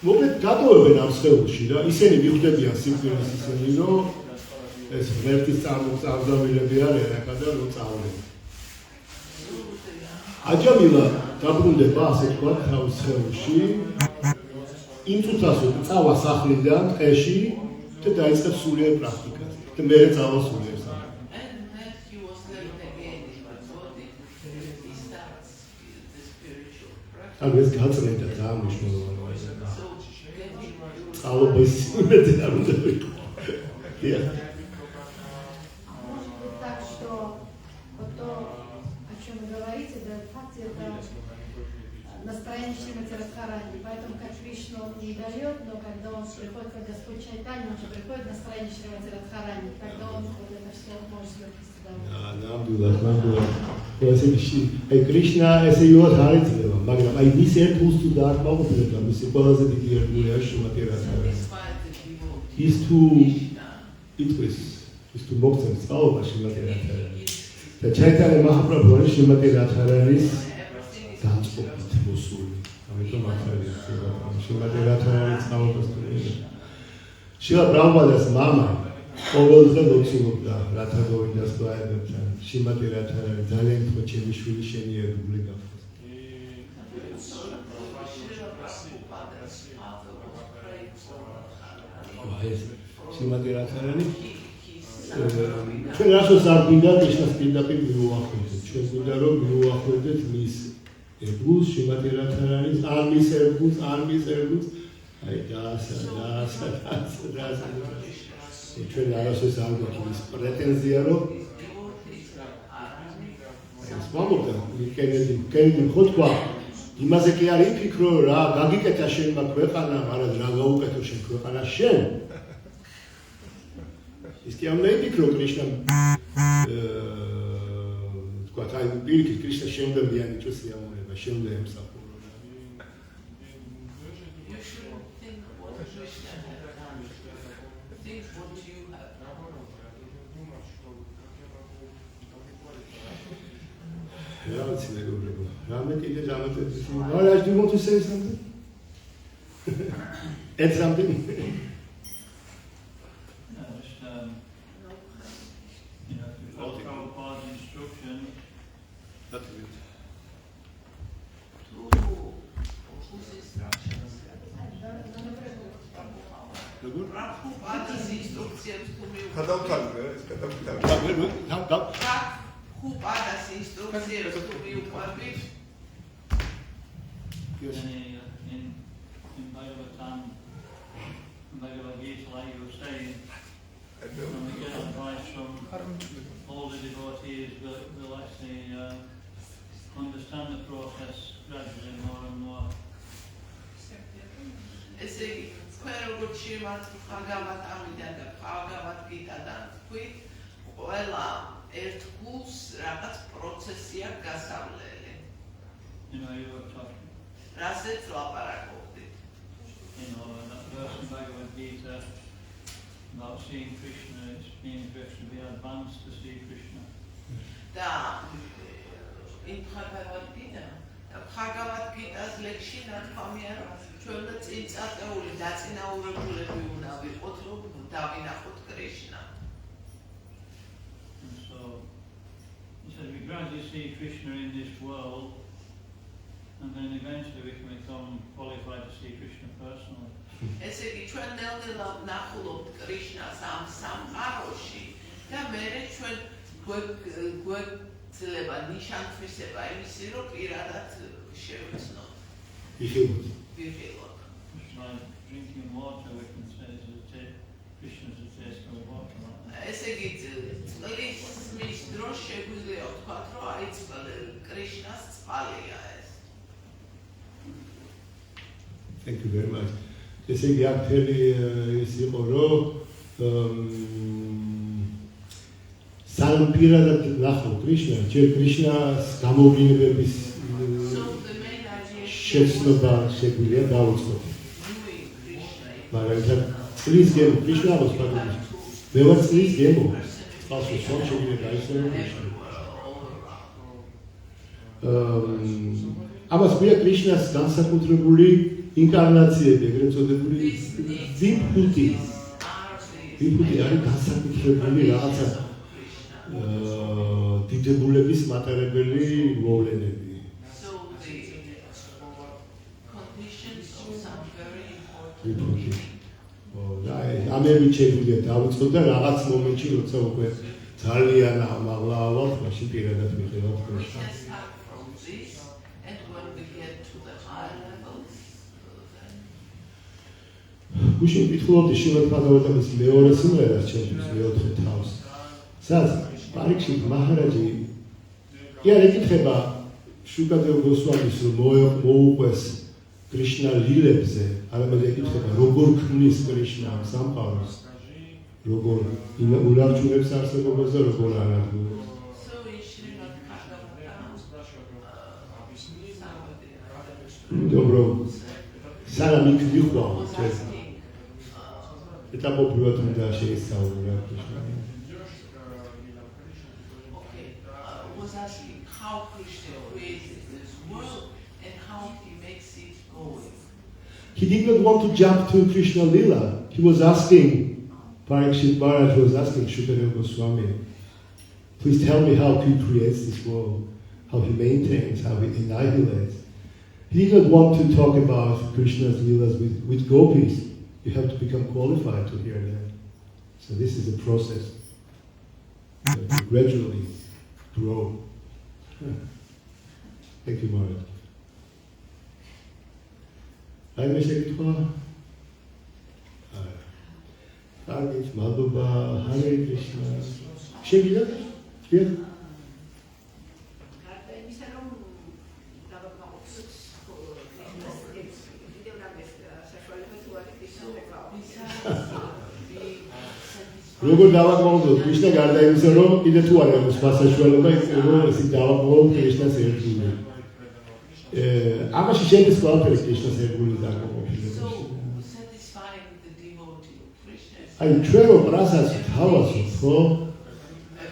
მოკლედ დატოვებენ ამ სხეულში რა. ისინი მიხვდებიან სიკვდილის ისინი, რომ ეს ღმერთის წარმოგზავრილები არიან ახლა და რომ წავლენ. აჯანილა დაბრუნდება ასე თქვა თავის სხეულში. იმ წუთას წავა სახლიდან ტყეში და დაიწყებს სულიერ პრაქტიკას. და მე წავა სულიერ სახლში. ანუ ეს გაწმენდა ძალიან მნიშვნელოვანია. წალობის იმედი არ უნდა ვიყო. Так что вот то, о чем вы говорите, да, факт это настроение Шримати Радхарани. Поэтому как Кришна он не дает, но когда он приходит, как Господь Чайтанья, он же приходит настроение Шримати Радхарани. Тогда он вот это все может сделать. ნამდვილად. აი კრიშნა ესე იოთ არ იძლევა, მაგრამ აი მის ერთგულს თუ დააკმაყოფილებდა, მისი ყველაზე დიდი ერთგული არის შრიმატი რადჰარანი. ის თუ იტყვის, ის თუ მოგწევს სწავლობა შრიმატი რადჰარანი. და ჩაიტანია მაჰაპრაბჰუ არის შრიმატი რადჰარანის განწყობით მოსული. ამიტომ მართალია შრიმატი რადჰარანის სწავლობას თუ შილა პრაბჰუპადას მამა ყოველდღე მოცულობდა რათა გოვინდას გვაებებთან შრიმატი რადჰარანი ძალიან თქო ჩემი შვილი შენი ერთგული გახდეს. შრიმატი რადჰარანი ჩვენ რასაც არ გვინდა კრიშნას პირდაპირ მიუახლოვდეთ. ჩვენ გვინდა რომ მიუახლოვდეთ მის ერთგულს შრიმატი რადჰარანის არ მის ერთგულს აი დაასა ჩვენ არასოდეს არ გვაქვს ის პრეტენზია რომ ეს მომენტი კენედი ხო თქვა იმაზე კი არ იფიქრო რა გაგიკეთა შენმა ქვეყანა მაგრამ რა გაუკეთო შენ ქვეყანა შენ ის კი არ მეიფიქრო კრიშნა თქვა აი პირიქით კრიშნა შემდეგ მიანიჭოს სიამოვნება შემდეგ ემსახურა Ravitsi megorebo. Rame კიდე დამატებითი. Maharaj, do you want to say something? Add something? Prabhupada's instruction. That's good. Whose instructions? Prabhupada's instructions to me. Prabhupada's instructions to me. Yes. In Bhagavatam, Bhagavad Gita, like you were saying, when we get advice from all the devotees, we'll actually understand the process gradually more and more. ესე იგი, თქვენ როგორც შემართ Bhagavatamიდან და Bhagavad Gita-დან თქვით, ყველა ერთ გულს რაღაც პროცესია გასავლელი. You know, you were talking, რასაც ლაპარაკობდით. that verse in Bhagavad Gita about seeing Krishna, it means we have to be advanced to see Krishna. და იმ Bhagavad Gita და Bhagavad Gita-ს ლექსში ნათქვამია, რომ ჩვენ წინწაწეული დაწინაურებულები უნდა ვიყოთ, რომ დავინახოთ კრიშნა. And so, he said, we gradually see Krishna in this world, and then eventually we can become qualified to see Krishna personally. ესე იგი, ჩვენ ნელ-ნელა ვნახულობთ კრიშნას ამ სამყაროში და მერე ჩვენ გვეძლება ნიშან-თვისება იმისი, რომ პირადად შევეცნოთ. Იხილოთ. ვიღილოთ. It's like drinking water, we can say, Krishna's a taste of water. ესე იგი, წყლის დროს შეგვიძლია ვთქვათ, რომ აი კრიშნას წყალია ეს. Thank you very much. ესე იგი, აქ მთელი ის იყო, რომ სანამ პირადად ნახავ კრიშნა, ჯერ კრიშნას გამოვლინებების შეცნობა შეგვიძლია დავუწყოთ. მაგრამ ეს წლის გემო, კრიშნა არის პატივი. მე ვარ წლის გემო. ფასო სულ შეგვიძლია დაისწრო კრიშნა. ამას ვია კრიშნას განსაკუთრებული ინკარნაციები, ეგრეთ წოდებული ვიბჰუტი. ვიბჰუტი არის განსაკუთრებული რაღაცა დიდებულების მატარებელი მოვლენები. ვიბჰუტი. ამები შეგვიძლია დავიწყოთ და რაღაც მომენტში როცა უკვე ძალიან ამაღლა ავალთ, მაშინ პირადად მიყევათ კრიშნას. გუშინ ვკითხულობდი შრიმად ბჰაგავატამის მეორე სიმღერას ჩემთვის მეოთხე თავს. სადაც პარიქშით მაჰარაჯი იარ ეკითხება შუკადევ გოსვამის რომ მოუყვეს კრიშნა ლილებზე, არამედ ეკითხება როგორ ქმნის კრიშნა სამყაროს, როგორ უნარჩუნებს არსებობას და როგორ ანადგურებს. Dobro, სანამ იქ ვიხვალ ეს ეტაპობრივად უნდა შეისწავლო კრიშნა. Was asking how Krishna created this world and how he makes it going. He did not want to jump to Krishna Lila. He was asking, Parikshit Maharaj was asking Shukadeva Goswami, please tell me how he creates this world, how he maintains, how he annihilates. He did not want to talk about Krishna's Lilas with gopis. You have to become qualified to hear that. So this is a process. You have to gradually grow. Thank you, Maharaj. I may say it for Hare Madhuba, Hare Krishna. Shemila? Yeah. როგორ დავაკმაყოფილოთ კრიშნა გარდა იმისა, რომ კიდე თუ არ აქვს საშუალება რომ ისე დავაკმაყოფილოთ კრიშნას ერთგული. ამაში შეიძლება ყველაფერი კრიშნას ერთგული დავაკმაყოფილოთ. აი ჩვენ პრასას თავას ხო?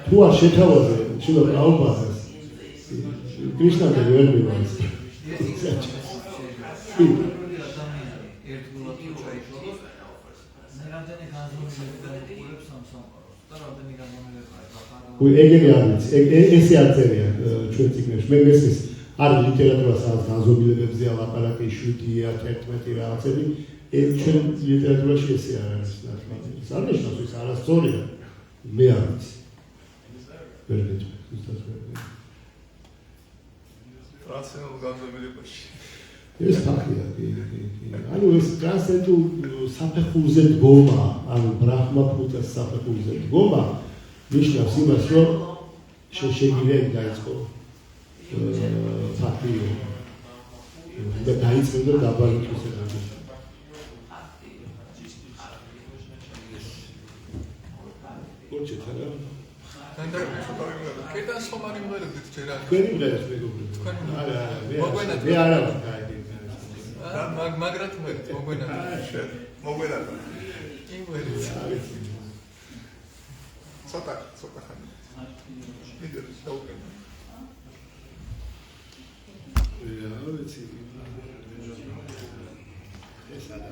თუ არ შეთავაზე შუა პრაბჰუპადას კრიშნამდე ვერ მივარის. ეგენი არის, ესე არ წერია ჩვენ წიგნებში. მე მესმის არის ლიტერატურას არის განზომილებებზე ალაპარაკი 7-ია 11 რაღაცები. ჩვენ ლიტერატურაში ესე არ არის ნათლად. ის არ ნიშნავს ის არასწორია. მე არ ვიცი. ვერ გეტყვი, ზუსტად ვერ გეტყვი. რაციონალურ განზომილებაში. ეს ფაქტია, კი. ანუ ეს ტრანსცენდენტულ საფეხურზე დგომა, ანუ ბრაჰმა ფუტას საფეხურზე დგომა ნიშნავს იმას, რომ შეგვიძლია დაიწყო ფაქტი და დაიწყო დაბალიტვის ეტაპი. გორჩეთ არა? კეთა სომარი მღერებით ჯერ არ. თქვენი მღერებს მეგობრებო. არა, მე არა ვარ კაი. მაგრად მღერით, მოგვენათო. მოგვენათო. იმღერით. ცოტა ხანი. მიდერ შევკენ. რა ვიცი. ეს არა.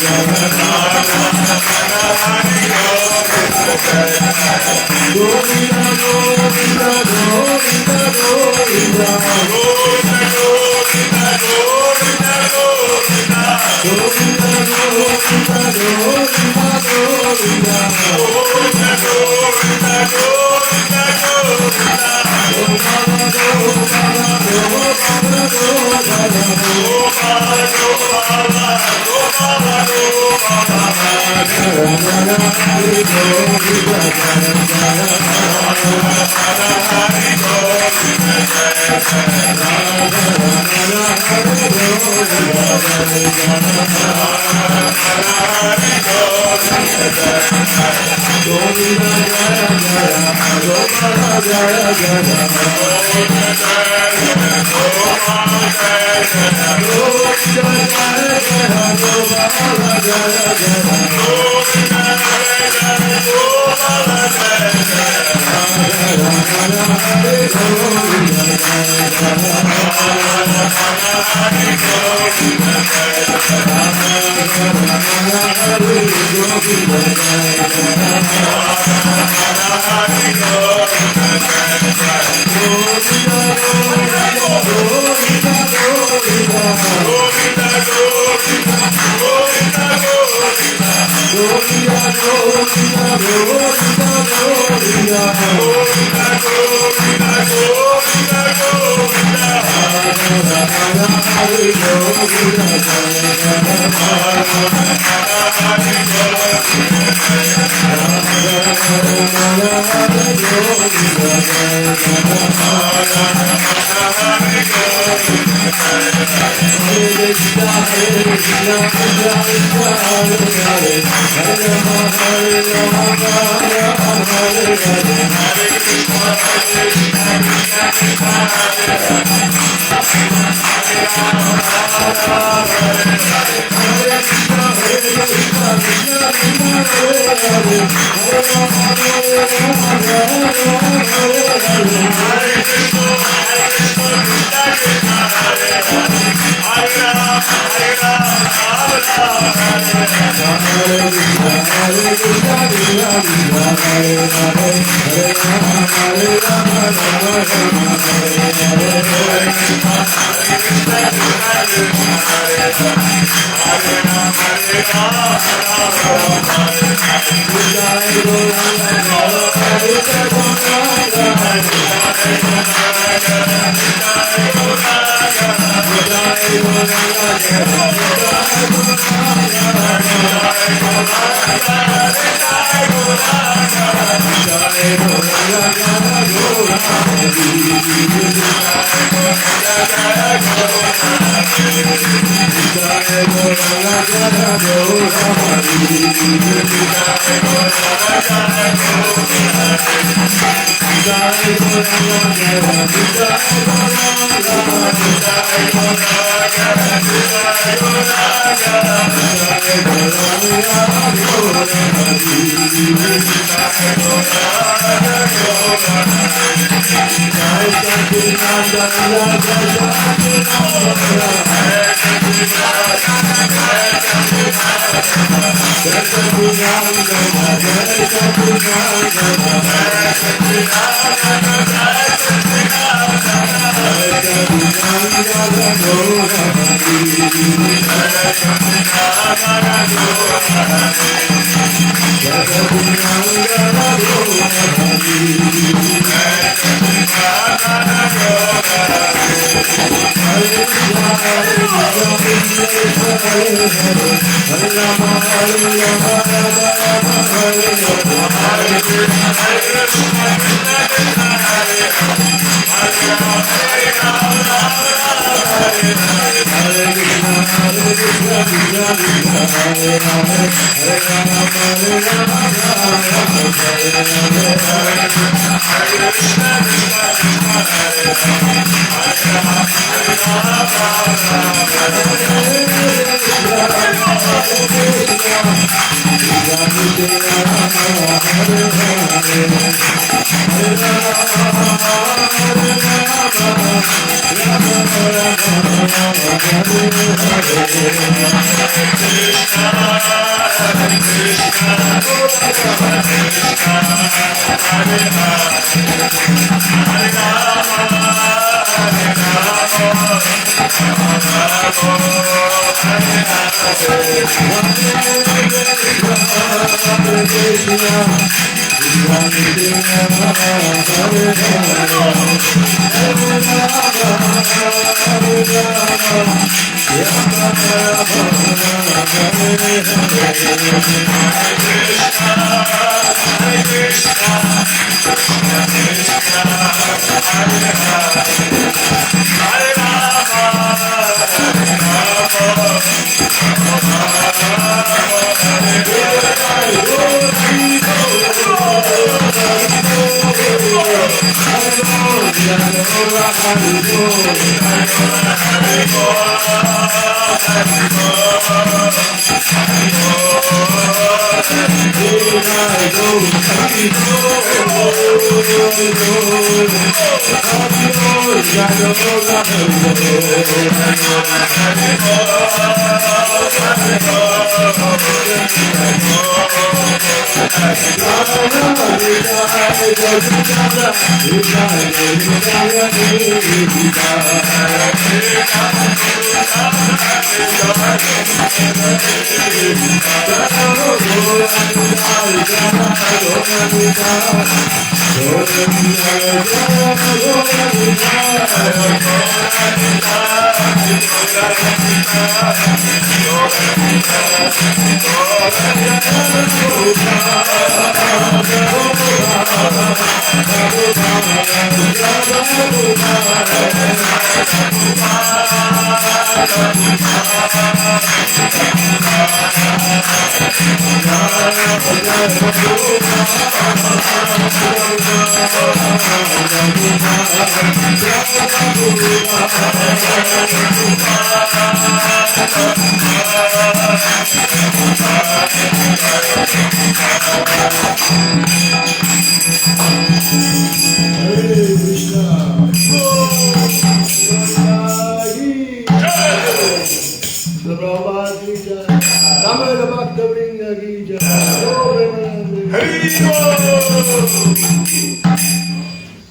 Jai Hare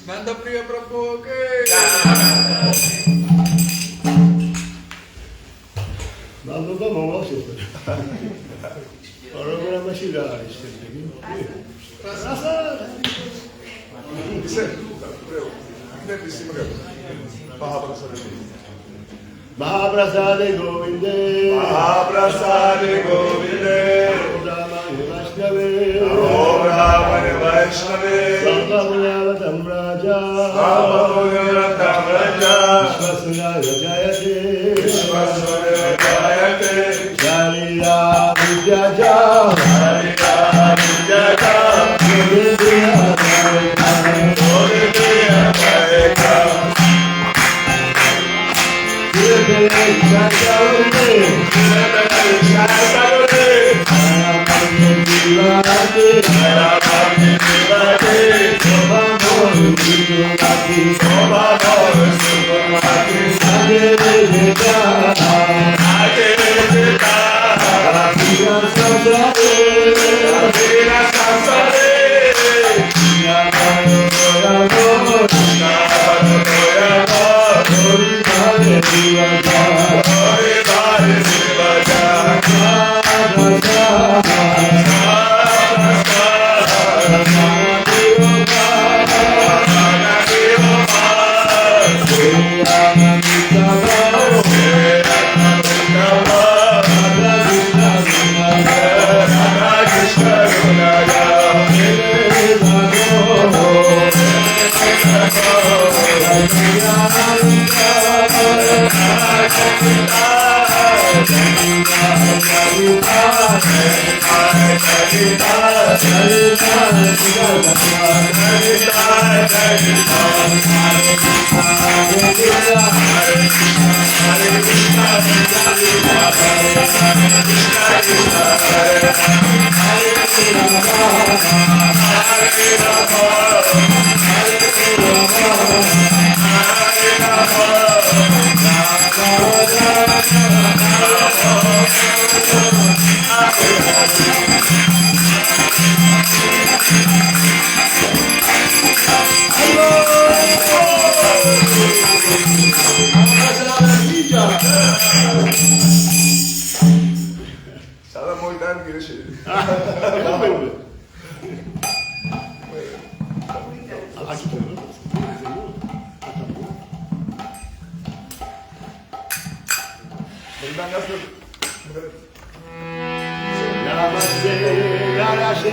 Nanda Priya Prabhu ke Baba mama sister. Programa Shira Mahaprasade Govinde Mahaprasade Govinde Om Ramani Vaishnave Sambhavunavatam Raja Sambhavunavatam Raja Vishwasundara Jayate Vishwasundara Jayate Jalila Vidyaja Jalila Vidyaja Govindiya Jayaka Govindiya Jayaka Hare Sada moitan girişi. Namaste,